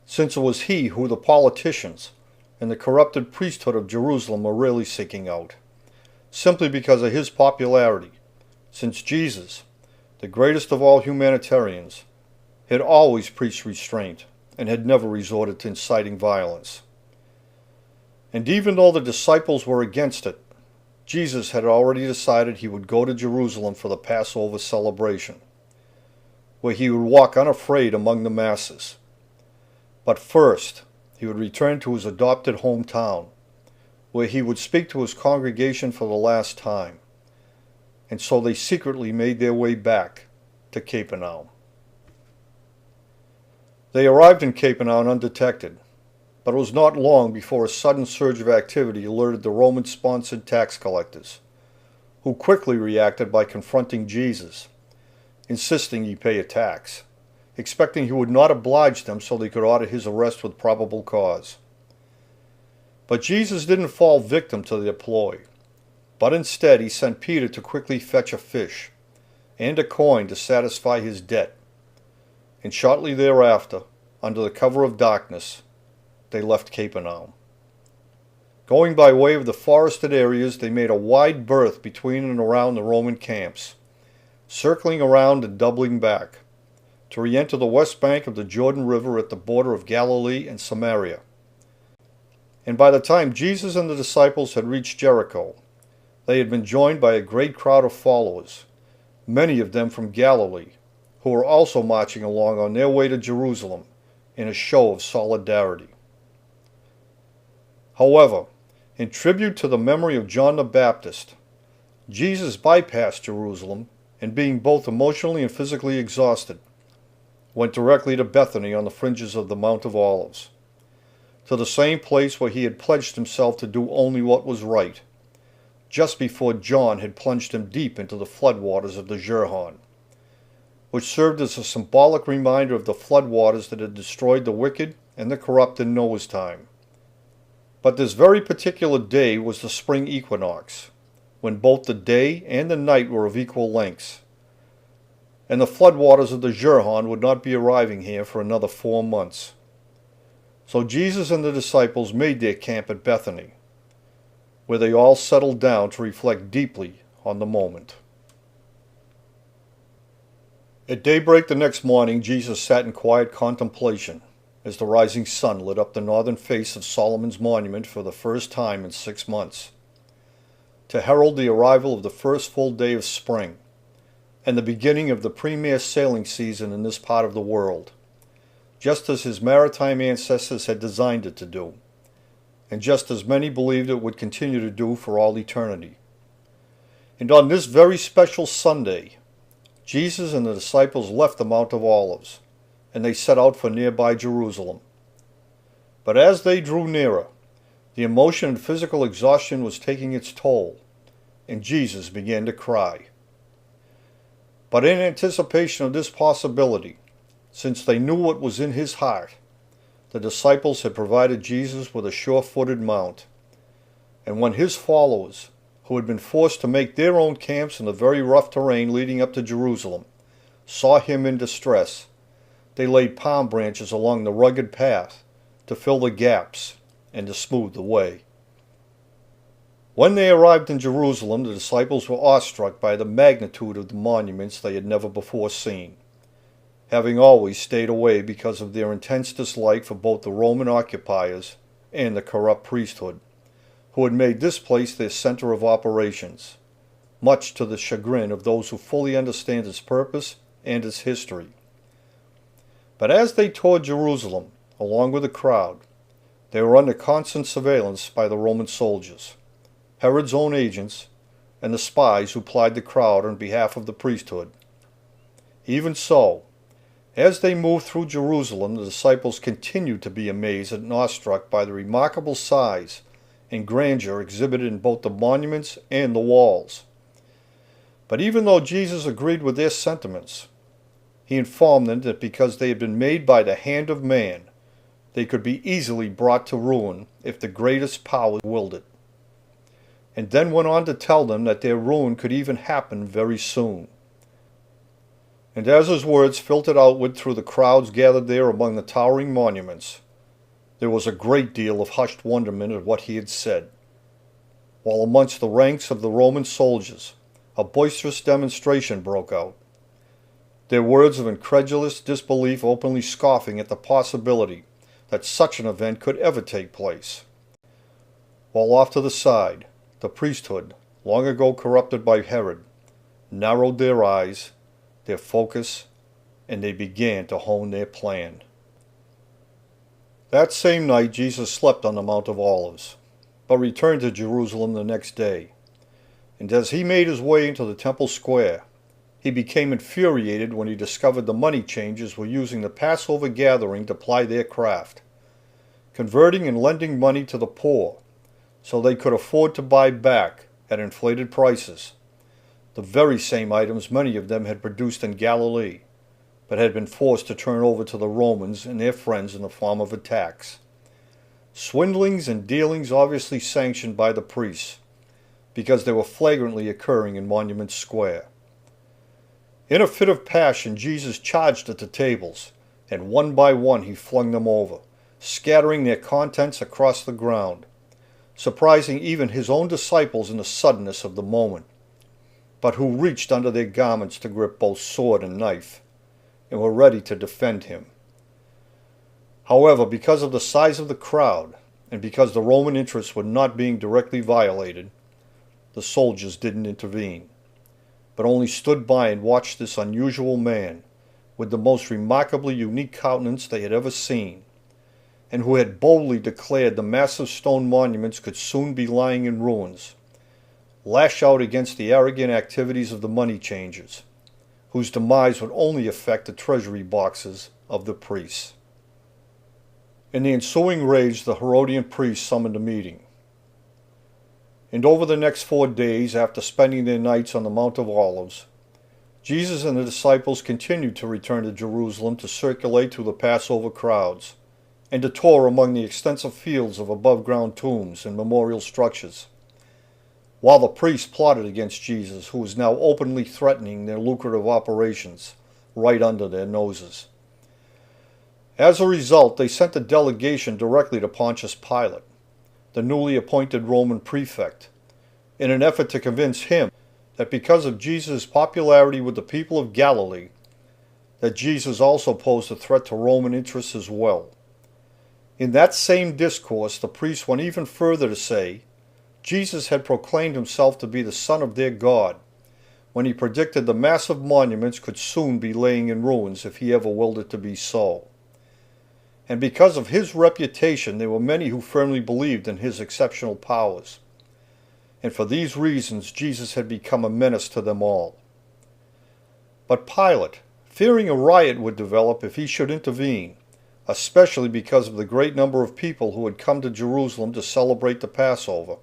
Since it was he who the politicians and the corrupted priesthood of Jerusalem were really seeking out, simply because of his popularity, since Jesus, the greatest of all humanitarians, had always preached restraint and had never resorted to inciting violence. And even though the disciples were against it, Jesus had already decided he would go to Jerusalem for the Passover celebration, where he would walk unafraid among the masses. But first, he would return to his adopted hometown, where he would speak to his congregation for the last time. And so they secretly made their way back to Capernaum. They arrived in Capernaum undetected, but it was not long before a sudden surge of activity alerted the Roman-sponsored tax collectors, who quickly reacted by confronting Jesus, insisting he pay a tax, expecting he would not oblige them so they could order his arrest with probable cause. But Jesus didn't fall victim to their ploy, but instead he sent Peter to quickly fetch a fish and a coin to satisfy his debt, and shortly thereafter, under the cover of darkness, they left Capernaum. Going by way of the forested areas, they made a wide berth between and around the Roman camps, circling around and doubling back, to re-enter the west bank of the Jordan River at the border of Galilee and Samaria. And by the time Jesus and the disciples had reached Jericho, they had been joined by a great crowd of followers, many of them from Galilee, who were also marching along on their way to Jerusalem in a show of solidarity. However, in tribute to the memory of John the Baptist, Jesus bypassed Jerusalem and, being both emotionally and physically exhausted, went directly to Bethany on the fringes of the Mount of Olives, to the same place where he had pledged himself to do only what was right, just before John had plunged him deep into the floodwaters of the Jordan, which served as a symbolic reminder of the floodwaters that had destroyed the wicked and the corrupt in Noah's time. But this very particular day was the spring equinox, when both the day and the night were of equal lengths, and the floodwaters of the Jordan would not be arriving here for another 4 months. So Jesus and the disciples made their camp at Bethany, where they all settled down to reflect deeply on the moment. At daybreak the next morning, Jesus sat in quiet contemplation as the rising sun lit up the northern face of Solomon's monument for the first time in 6 months, to herald the arrival of the first full day of spring and the beginning of the premier sailing season in this part of the world, just as his maritime ancestors had designed it to do, and just as many believed it would continue to do for all eternity. And on this very special Sunday, Jesus and the disciples left the Mount of Olives, and they set out for nearby Jerusalem. But as they drew nearer, the emotion and physical exhaustion was taking its toll, and Jesus began to cry. But in anticipation of this possibility, since they knew what was in his heart, the disciples had provided Jesus with a sure-footed mount. And when his followers, who had been forced to make their own camps in the very rough terrain leading up to Jerusalem, saw him in distress, they laid palm branches along the rugged path to fill the gaps and to smooth the way. When they arrived in Jerusalem, the disciples were awestruck by the magnitude of the monuments they had never before seen, having always stayed away because of their intense dislike for both the Roman occupiers and the corrupt priesthood, who had made this place their center of operations, much to the chagrin of those who fully understand its purpose and its history. But as they toured Jerusalem, along with the crowd, they were under constant surveillance by the Roman soldiers, Herod's own agents, and the spies who plied the crowd on behalf of the priesthood. Even so, As they moved through Jerusalem, the disciples continued to be amazed and awestruck by the remarkable size and grandeur exhibited in both the monuments and the walls. But even though Jesus agreed with their sentiments, he informed them that because they had been made by the hand of man, they could be easily brought to ruin if the greatest power willed it. And then went on to tell them that their ruin could even happen very soon. And as his words filtered outward through the crowds gathered there among the towering monuments, there was a great deal of hushed wonderment at what he had said, while amongst the ranks of the Roman soldiers a boisterous demonstration broke out, their words of incredulous disbelief openly scoffing at the possibility that such an event could ever take place. While off to the side, the priesthood, long ago corrupted by Herod, narrowed their eyes, their focus, and they began to hone their plan. That same night Jesus slept on the Mount of Olives, but returned to Jerusalem the next day. And as he made his way into the temple square, he became infuriated when he discovered the money changers were using the Passover gathering to ply their craft, converting and lending money to the poor so they could afford to buy back, at inflated prices, the very same items many of them had produced in Galilee, but had been forced to turn over to the Romans and their friends in the form of a tax. Swindlings and dealings obviously sanctioned by the priests, because they were flagrantly occurring in Monument Square. In a fit of passion, Jesus charged at the tables, and one by one he flung them over, scattering their contents across the ground, surprising even his own disciples in the suddenness of the moment, but who reached under their garments to grip both sword and knife, and were ready to defend him. However, because of the size of the crowd, and because the Roman interests were not being directly violated, the soldiers didn't intervene, but only stood by and watched this unusual man, with the most remarkably unique countenance they had ever seen, and who had boldly declared the massive stone monuments could soon be lying in ruins, lash out against the arrogant activities of the money changers, whose demise would only affect the treasury boxes of the priests. In the ensuing rage, the Herodian priests summoned a meeting. And over the next 4 days, after spending their nights on the Mount of Olives, Jesus and the disciples continued to return to Jerusalem to circulate through the Passover crowds, and to tour among the extensive fields of above-ground tombs and memorial structures, while the priests plotted against Jesus, who was now openly threatening their lucrative operations right under their noses. As a result, they sent a delegation directly to Pontius Pilate, the newly appointed Roman prefect, in an effort to convince him that because of Jesus' popularity with the people of Galilee, that Jesus also posed a threat to Roman interests as well. In that same discourse, the priests went even further to say Jesus had proclaimed himself to be the Son of their God, when he predicted the massive monuments could soon be laying in ruins if he ever willed it to be so. And because of his reputation, there were many who firmly believed in his exceptional powers. And for these reasons, Jesus had become a menace to them all. But Pilate, fearing a riot would develop if he should intervene, especially because of the great number of people who had come to Jerusalem to celebrate the Passover,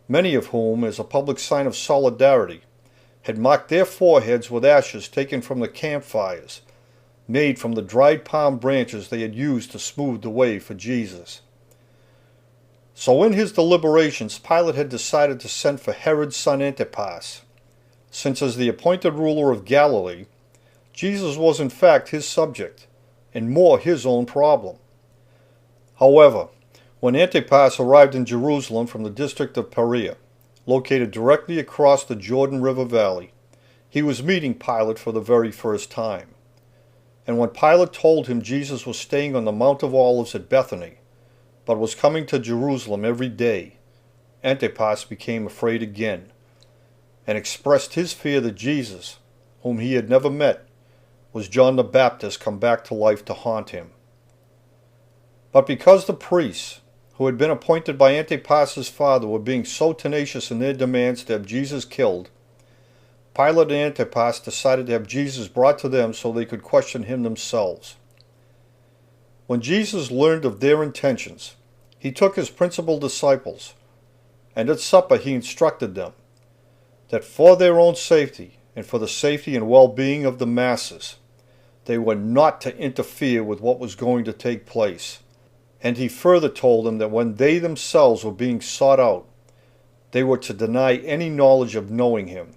many of whom, as a public sign of solidarity, had marked their foreheads with ashes taken from the campfires, made from the dried palm branches they had used to smooth the way for Jesus. So in his deliberations, Pilate had decided to send for Herod's son Antipas, since as the appointed ruler of Galilee, Jesus was in fact his subject, and more his own problem. However, when Antipas arrived in Jerusalem from the district of Perea, located directly across the Jordan River Valley, he was meeting Pilate for the very first time. And when Pilate told him Jesus was staying on the Mount of Olives at Bethany, but was coming to Jerusalem every day, Antipas became afraid again, and expressed his fear that Jesus, whom he had never met, was John the Baptist come back to life to haunt him. But because the priests, who had been appointed by Antipas's father, were being so tenacious in their demands to have Jesus killed, Pilate and Antipas decided to have Jesus brought to them so they could question him themselves. When Jesus learned of their intentions, he took his principal disciples, and at supper he instructed them that for their own safety and for the safety and well-being of the masses, they were not to interfere with what was going to take place. And he further told them that when they themselves were being sought out, they were to deny any knowledge of knowing him,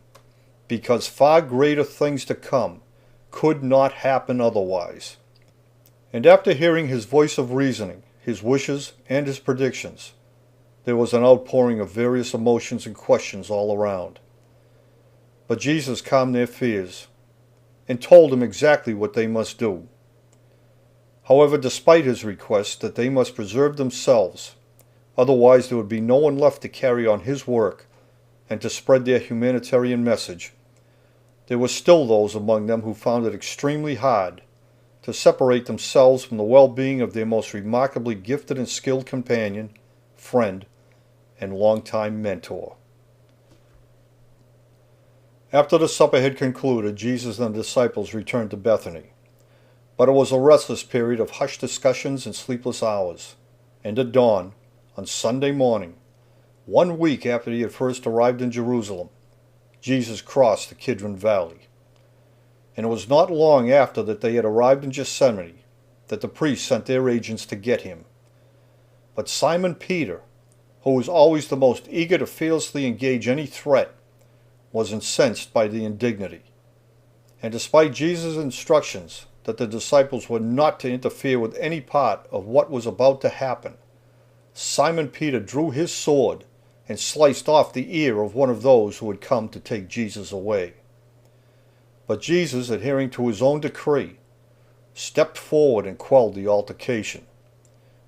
because far greater things to come could not happen otherwise. And after hearing his voice of reasoning, his wishes, and his predictions, there was an outpouring of various emotions and questions all around. But Jesus calmed their fears and told them exactly what they must do. However, despite his request that they must preserve themselves, otherwise there would be no one left to carry on his work and to spread their humanitarian message, there were still those among them who found it extremely hard to separate themselves from the well-being of their most remarkably gifted and skilled companion, friend, and longtime mentor. After the supper had concluded, Jesus and the disciples returned to Bethany. But it was a restless period of hushed discussions and sleepless hours. And at dawn, on Sunday morning, 1 week after he had first arrived in Jerusalem, Jesus crossed the Kidron Valley. And it was not long after that they had arrived in Gethsemane that the priests sent their agents to get him. But Simon Peter, who was always the most eager to fearlessly engage any threat, was incensed by the indignity. And despite Jesus' instructions that the disciples were not to interfere with any part of what was about to happen, Simon Peter drew his sword and sliced off the ear of one of those who had come to take Jesus away. But Jesus, adhering to his own decree, stepped forward and quelled the altercation.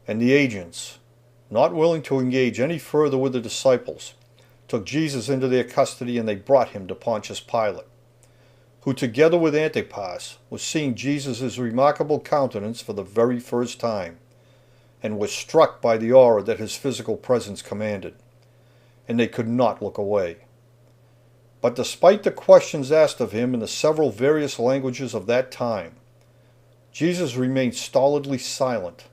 And the agents, not willing to engage any further with the disciples, took Jesus into their custody, and they brought him to Pontius Pilate, who together with Antipas was seeing Jesus' remarkable countenance for the very first time, and was struck by the aura that his physical presence commanded, and they could not look away. But despite the questions asked of him in the several various languages of that time, Jesus remained stolidly silent,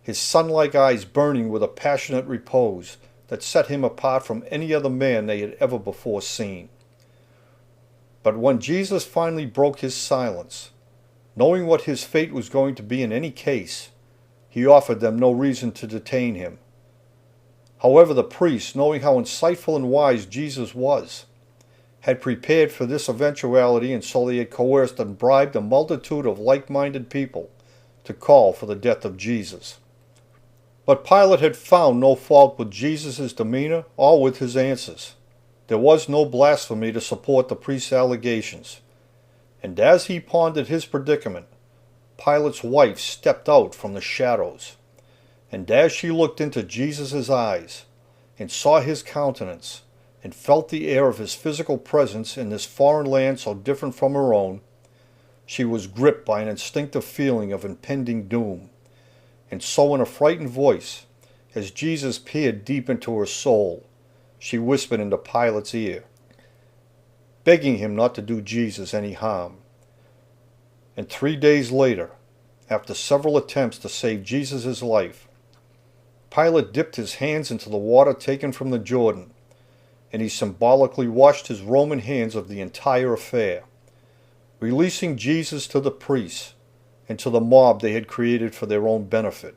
his sun-like eyes burning with a passionate repose that set him apart from any other man they had ever before seen. But when Jesus finally broke his silence, knowing what his fate was going to be in any case, he offered them no reason to detain him. However, the priests, knowing how insightful and wise Jesus was, had prepared for this eventuality, and so they had coerced and bribed a multitude of like-minded people to call for the death of Jesus. But Pilate had found no fault with Jesus' demeanor or with his answers. There was no blasphemy to support the priest's allegations. And as he pondered his predicament, Pilate's wife stepped out from the shadows. And as she looked into Jesus' eyes and saw his countenance and felt the air of his physical presence in this foreign land so different from her own, she was gripped by an instinctive feeling of impending doom. And so in a frightened voice, as Jesus peered deep into her soul, she whispered into Pilate's ear, begging him not to do Jesus any harm. And 3 days later, after several attempts to save Jesus' life, Pilate dipped his hands into the water taken from the Jordan, and he symbolically washed his Roman hands of the entire affair, releasing Jesus to the priests and to the mob they had created for their own benefit,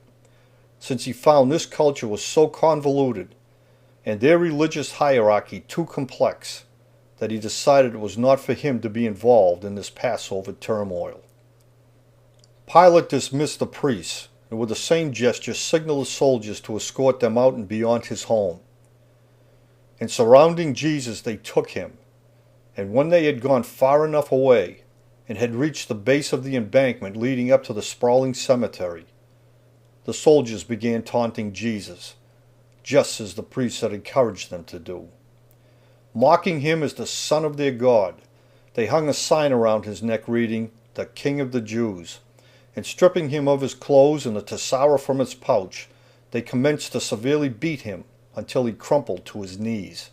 since he found this culture was so convoluted and their religious hierarchy too complex that he decided it was not for him to be involved in this Passover turmoil. Pilate dismissed the priests, and with the same gesture signaled the soldiers to escort them out and beyond his home. And surrounding Jesus they took him, and when they had gone far enough away and had reached the base of the embankment leading up to the sprawling cemetery, the soldiers began taunting Jesus, just as the priests had encouraged them to do. Mocking him as the son of their God, they hung a sign around his neck reading, "The King of the Jews," and stripping him of his clothes and the tessera from its pouch, they commenced to severely beat him until he crumpled to his knees.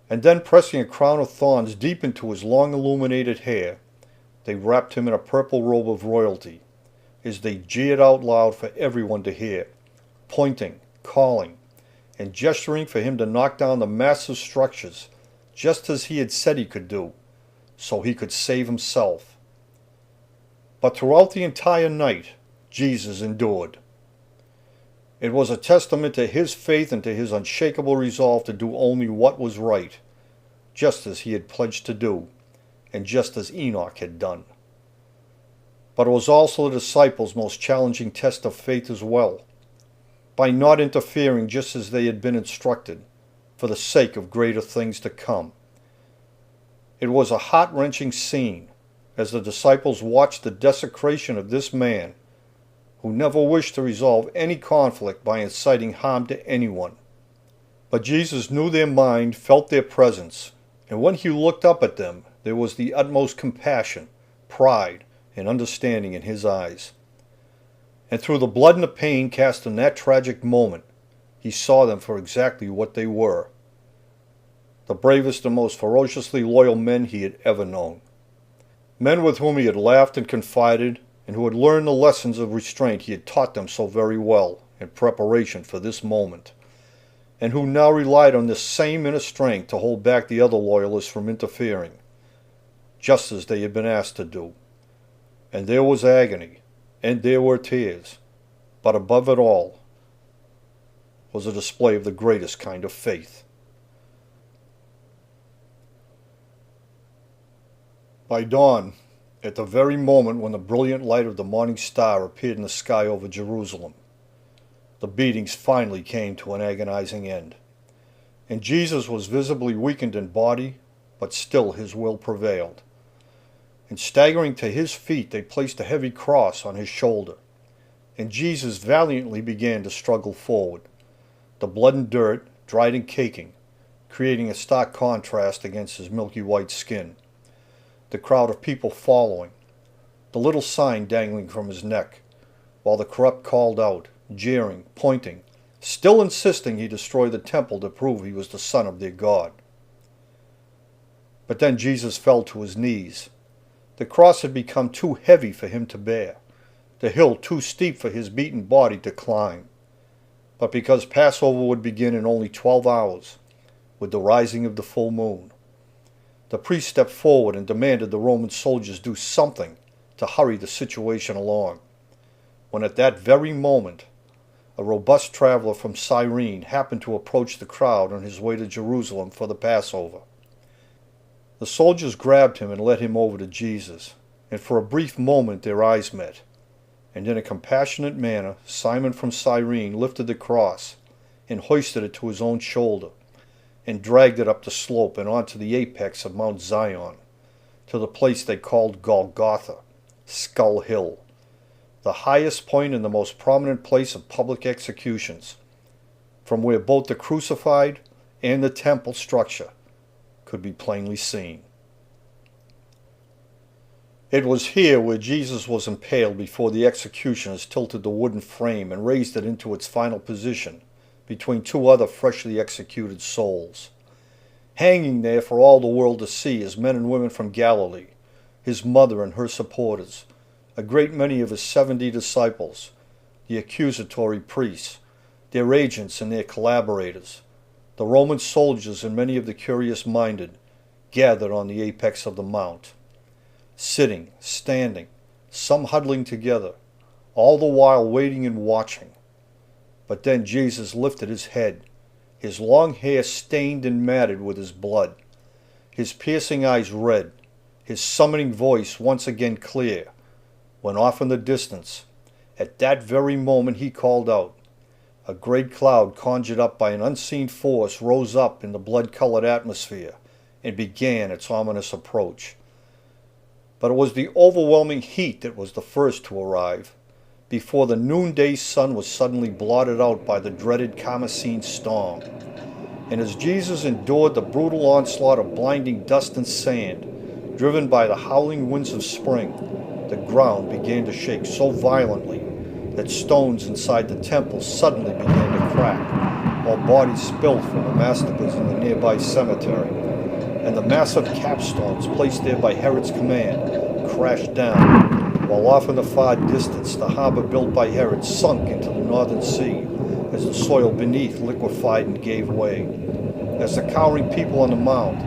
And then, pressing a crown of thorns deep into his long illuminated hair, they wrapped him in a purple robe of royalty, as they jeered out loud for everyone to hear, pointing, calling, and gesturing for him to knock down the massive structures, just as he had said he could do, so he could save himself. But throughout the entire night, Jesus endured. It was a testament to his faith and to his unshakable resolve to do only what was right, just as he had pledged to do, and just as Enoch had done. But it was also the disciples' most challenging test of faith as well, by not interfering just as they had been instructed, for the sake of greater things to come. It was a heart-wrenching scene, as the disciples watched the desecration of this man, who never wished to resolve any conflict by inciting harm to anyone. But Jesus knew their mind, felt their presence, and when he looked up at them, there was the utmost compassion, pride, and understanding in his eyes. And through the blood and the pain cast in that tragic moment, he saw them for exactly what they were: the bravest and most ferociously loyal men he had ever known. Men with whom he had laughed and confided, and who had learned the lessons of restraint he had taught them so very well in preparation for this moment, and who now relied on this same inner strength to hold back the other loyalists from interfering, just as they had been asked to do. And there was agony, and there were tears, but above it all was a display of the greatest kind of faith. By dawn, at the very moment when the brilliant light of the morning star appeared in the sky over Jerusalem, the beatings finally came to an agonizing end, and Jesus was visibly weakened in body, but still his will prevailed. And staggering to his feet, they placed a heavy cross on his shoulder, and Jesus valiantly began to struggle forward, the blood and dirt, dried and caking, creating a stark contrast against his milky white skin, the crowd of people following, the little sign dangling from his neck, while the corrupt called out, jeering, pointing, still insisting he destroy the temple to prove he was the Son of their God. But then Jesus fell to his knees. The cross had become too heavy for him to bear, the hill too steep for his beaten body to climb. But because Passover would begin in only 12 hours, with the rising of the full moon, the priest stepped forward and demanded the Roman soldiers do something to hurry the situation along, when at that very moment a robust traveler from Cyrene happened to approach the crowd on his way to Jerusalem for the Passover. The soldiers grabbed him and led him over to Jesus, and for a brief moment their eyes met, and in a compassionate manner Simon from Cyrene lifted the cross and hoisted it to his own shoulder, and dragged it up the slope and onto the apex of Mount Zion, to the place they called Golgotha, Skull Hill, the highest point and the most prominent place of public executions, from where both the crucified and the temple structure could be plainly seen. It was here where Jesus was impaled before the executioners tilted the wooden frame and raised it into its final position between two other freshly executed souls. Hanging there for all the world to see is men and women from Galilee, his mother and her supporters, a great many of his 70 disciples, the accusatory priests, their agents and their collaborators, the Roman soldiers and many of the curious-minded, gathered on the apex of the mount, sitting, standing, some huddling together, all the while waiting and watching. But then Jesus lifted his head, his long hair stained and matted with his blood, his piercing eyes red, his summoning voice once again clear, when off in the distance, at that very moment he called out. A great cloud conjured up by an unseen force rose up in the blood-colored atmosphere and began its ominous approach. But it was the overwhelming heat that was the first to arrive, before the noonday sun was suddenly blotted out by the dreaded Carmesine storm. And as Jesus endured the brutal onslaught of blinding dust and sand, driven by the howling winds of spring, the ground began to shake so violently that stones inside the temple suddenly began to crack, while bodies spilled from the massacres in the nearby cemetery, and the massive capstones placed there by Herod's command crashed down, while off in the far distance the harbor built by Herod sunk into the northern sea as the soil beneath liquefied and gave way. As the cowering people on the mount,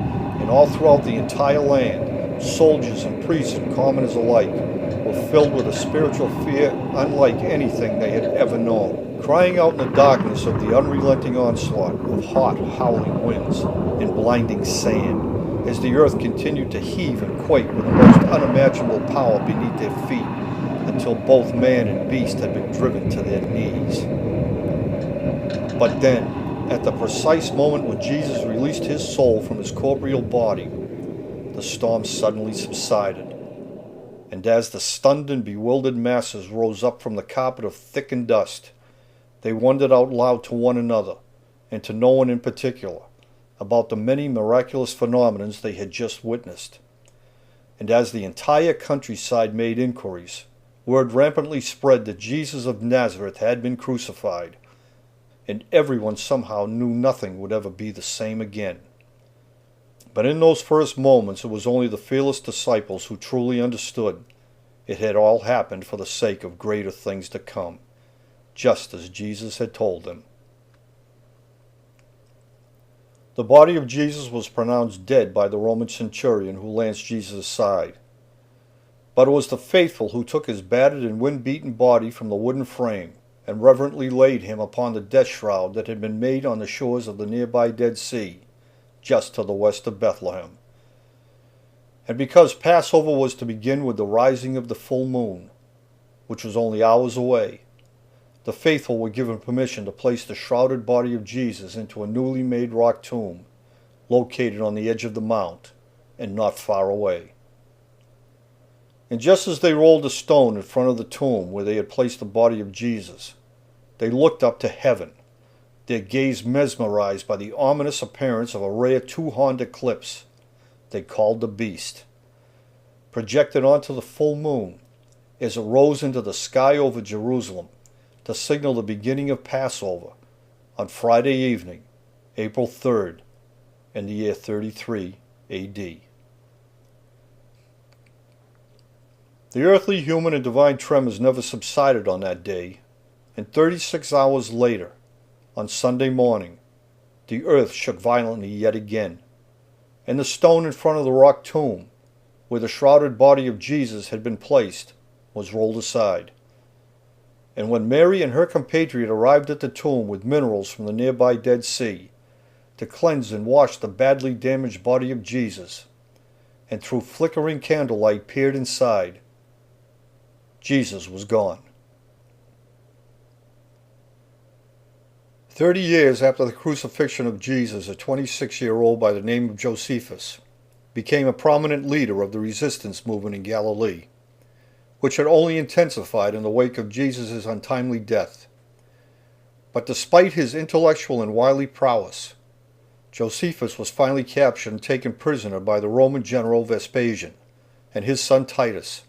and all throughout the entire land, soldiers and priests and commoners alike, were filled with a spiritual fear unlike anything they had ever known, crying out in the darkness of the unrelenting onslaught of hot, howling winds and blinding sand, as the earth continued to heave and quake with the most unimaginable power beneath their feet, until both man and beast had been driven to their knees. But then, at the precise moment when Jesus released his soul from his corporeal body, the storm suddenly subsided. And as the stunned and bewildered masses rose up from the carpet of thickened dust, they wondered out loud to one another, and to no one in particular, about the many miraculous phenomena they had just witnessed. And as the entire countryside made inquiries, word rampantly spread that Jesus of Nazareth had been crucified, and everyone somehow knew nothing would ever be the same again. But in those first moments it was only the fearless disciples who truly understood it had all happened for the sake of greater things to come, just as Jesus had told them. The body of Jesus was pronounced dead by the Roman centurion who lanced Jesus aside. But it was the faithful who took his battered and wind-beaten body from the wooden frame and reverently laid him upon the death shroud that had been made on the shores of the nearby Dead Sea, just to the west of Bethlehem. And because Passover was to begin with the rising of the full moon, which was only hours away, the faithful were given permission to place the shrouded body of Jesus into a newly made rock tomb located on the edge of the mount and not far away. And just as they rolled a stone in front of the tomb where they had placed the body of Jesus, they looked up to heaven, their gaze mesmerized by the ominous appearance of a rare two-horned eclipse they called the Beast, projected onto the full moon as it rose into the sky over Jerusalem to signal the beginning of Passover on Friday evening, April 3rd, in the year 33 A.D. The earthly, human, and divine tremors never subsided on that day, and 36 hours later, on Sunday morning, the earth shook violently yet again, and the stone in front of the rock tomb, where the shrouded body of Jesus had been placed, was rolled aside. And when Mary and her compatriot arrived at the tomb with minerals from the nearby Dead Sea, to cleanse and wash the badly damaged body of Jesus, and through flickering candlelight peered inside, Jesus was gone. 30 years after the crucifixion of Jesus, a 26-year-old by the name of Josephus became a prominent leader of the resistance movement in Galilee, which had only intensified in the wake of Jesus' untimely death. But despite his intellectual and wily prowess, Josephus was finally captured and taken prisoner by the Roman general Vespasian and his son Titus,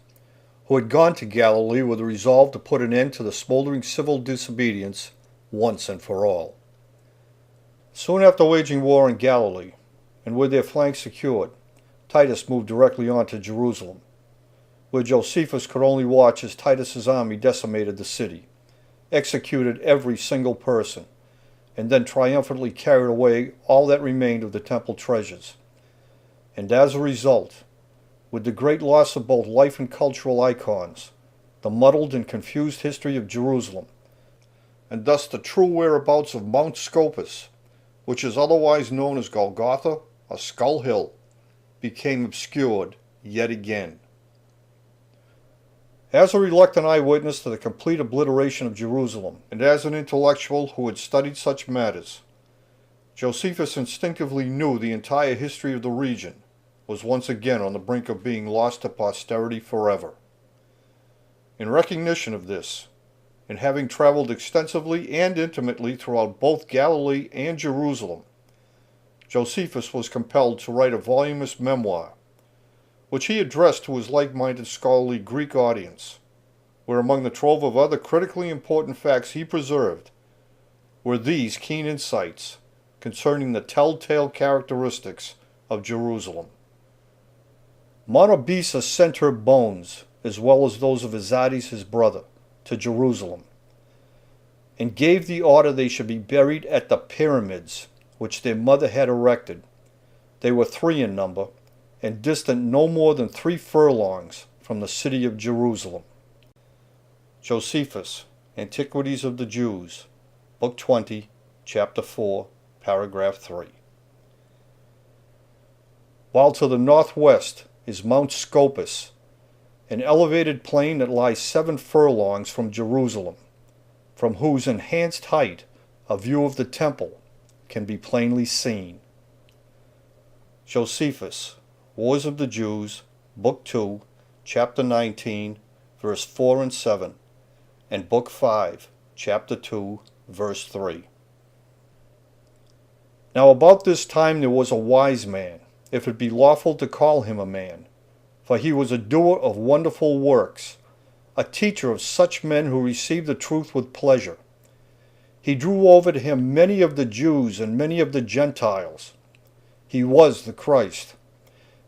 who had gone to Galilee with a resolve to put an end to the smoldering civil disobedience once and for all. Soon after waging war in Galilee, and with their flanks secured, Titus moved directly on to Jerusalem, where Josephus could only watch as Titus's army decimated the city, executed every single person, and then triumphantly carried away all that remained of the temple treasures. And as a result, with the great loss of both life and cultural icons, the muddled and confused history of Jerusalem, and thus the true whereabouts of Mount Scopus, which is otherwise known as Golgotha or Skull Hill, became obscured yet again. As a reluctant eyewitness to the complete obliteration of Jerusalem, and as an intellectual who had studied such matters, Josephus instinctively knew the entire history of the region was once again on the brink of being lost to posterity forever. In recognition of this, and having traveled extensively and intimately throughout both Galilee and Jerusalem, Josephus was compelled to write a voluminous memoir, which he addressed to his like-minded scholarly Greek audience, where among the trove of other critically important facts he preserved were these keen insights concerning the telltale characteristics of Jerusalem. Monobisa sent her bones, as well as those of Azadis his brother, to Jerusalem, and gave the order they should be buried at the pyramids which their mother had erected. They were 3 in number, and distant no more than 3 furlongs from the city of Jerusalem. Josephus, Antiquities of the Jews, Book 20, Chapter 4, Paragraph 3. While to the northwest is Mount Scopus, an elevated plain that lies 7 furlongs from Jerusalem, from whose enhanced height a view of the temple can be plainly seen. Josephus, Wars of the Jews, Book 2, Chapter 19, verse 4 and 7, and Book 5, Chapter 2, verse 3. Now about this time there was a wise man, if it be lawful to call him a man, for he was a doer of wonderful works, a teacher of such men who received the truth with pleasure. He drew over to him many of the Jews and many of the Gentiles. He was the Christ.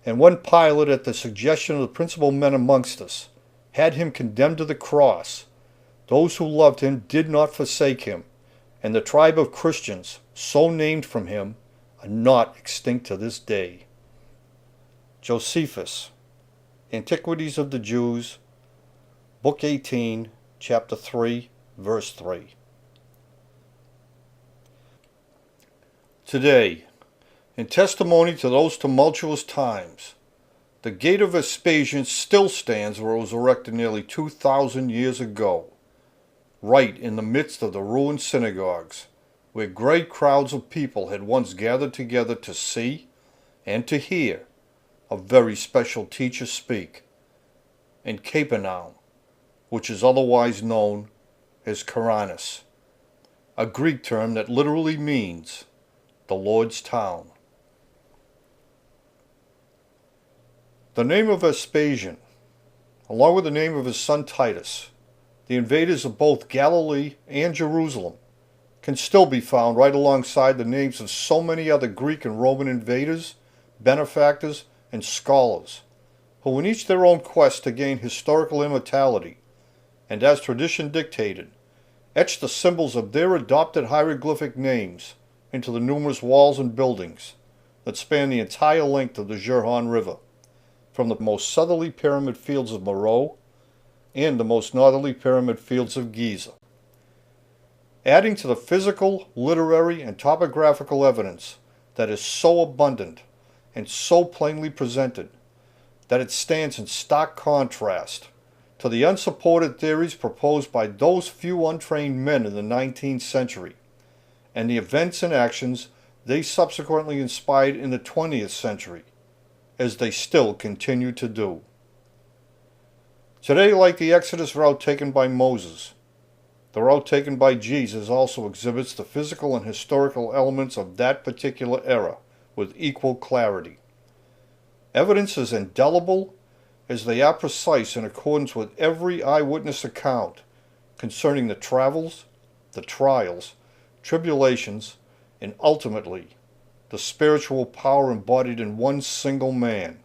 And when Pilate, at the suggestion of the principal men amongst us, had him condemned to the cross, those who loved him did not forsake him, and the tribe of Christians, so named from him, are not extinct to this day. Josephus, Antiquities of the Jews, Book 18, Chapter 3, verse 3. Today, in testimony to those tumultuous times, the gate of Vespasian still stands where it was erected nearly 2,000 years ago, right in the midst of the ruined synagogues, where great crowds of people had once gathered together to see and to hear a very special teacher speak, in Capernaum, which is otherwise known as Karanis, a Greek term that literally means the Lord's town. The name of Vespasian, along with the name of his son Titus, the invaders of both Galilee and Jerusalem, can still be found right alongside the names of so many other Greek and Roman invaders, benefactors, and scholars, who in each their own quest to gain historical immortality, and as tradition dictated, etched the symbols of their adopted hieroglyphic names into the numerous walls and buildings that span the entire length of the Jurhan River, from the most southerly pyramid fields of Meroe and the most northerly pyramid fields of Giza. Adding to the physical, literary, and topographical evidence that is so abundant and so plainly presented that it stands in stark contrast to the unsupported theories proposed by those few untrained men in the 19th century, and the events and actions they subsequently inspired in the 20th century, as they still continue to do. Today, like the Exodus route taken by Moses, the route taken by Jesus also exhibits the physical and historical elements of that particular era with equal clarity. Evidence is indelible as they are precise in accordance with every eyewitness account concerning the travels, the trials, tribulations, and ultimately the spiritual power embodied in one single man,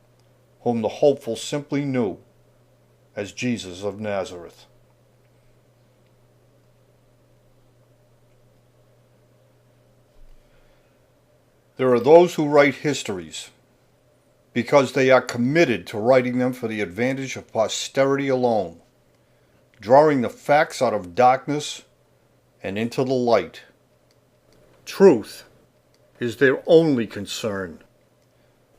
whom the hopeful simply knew as Jesus of Nazareth. There are those who write histories because they are committed to writing them for the advantage of posterity alone, drawing the facts out of darkness and into the light. Truth is their only concern,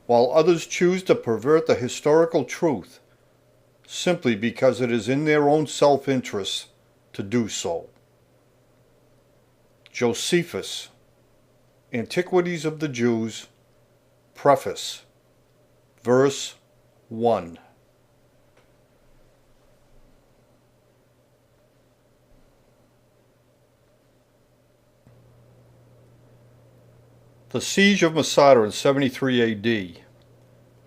while others choose to pervert the historical truth simply because it is in their own self-interest to do so. Josephus, Antiquities of the Jews, Preface, Verse 1. The Siege of Masada in 73 AD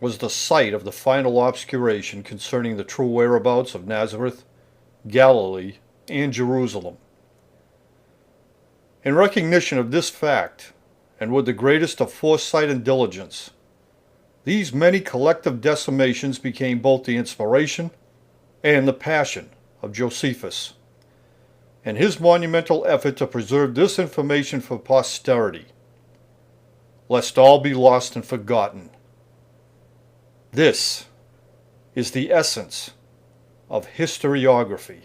was the site of the final obscuration concerning the true whereabouts of Nazareth, Galilee, and Jerusalem. In recognition of this fact, and with the greatest of foresight and diligence, these many collective decimations became both the inspiration and the passion of Josephus, and his monumental effort to preserve this information for posterity, lest all be lost and forgotten. This is the essence of historiography.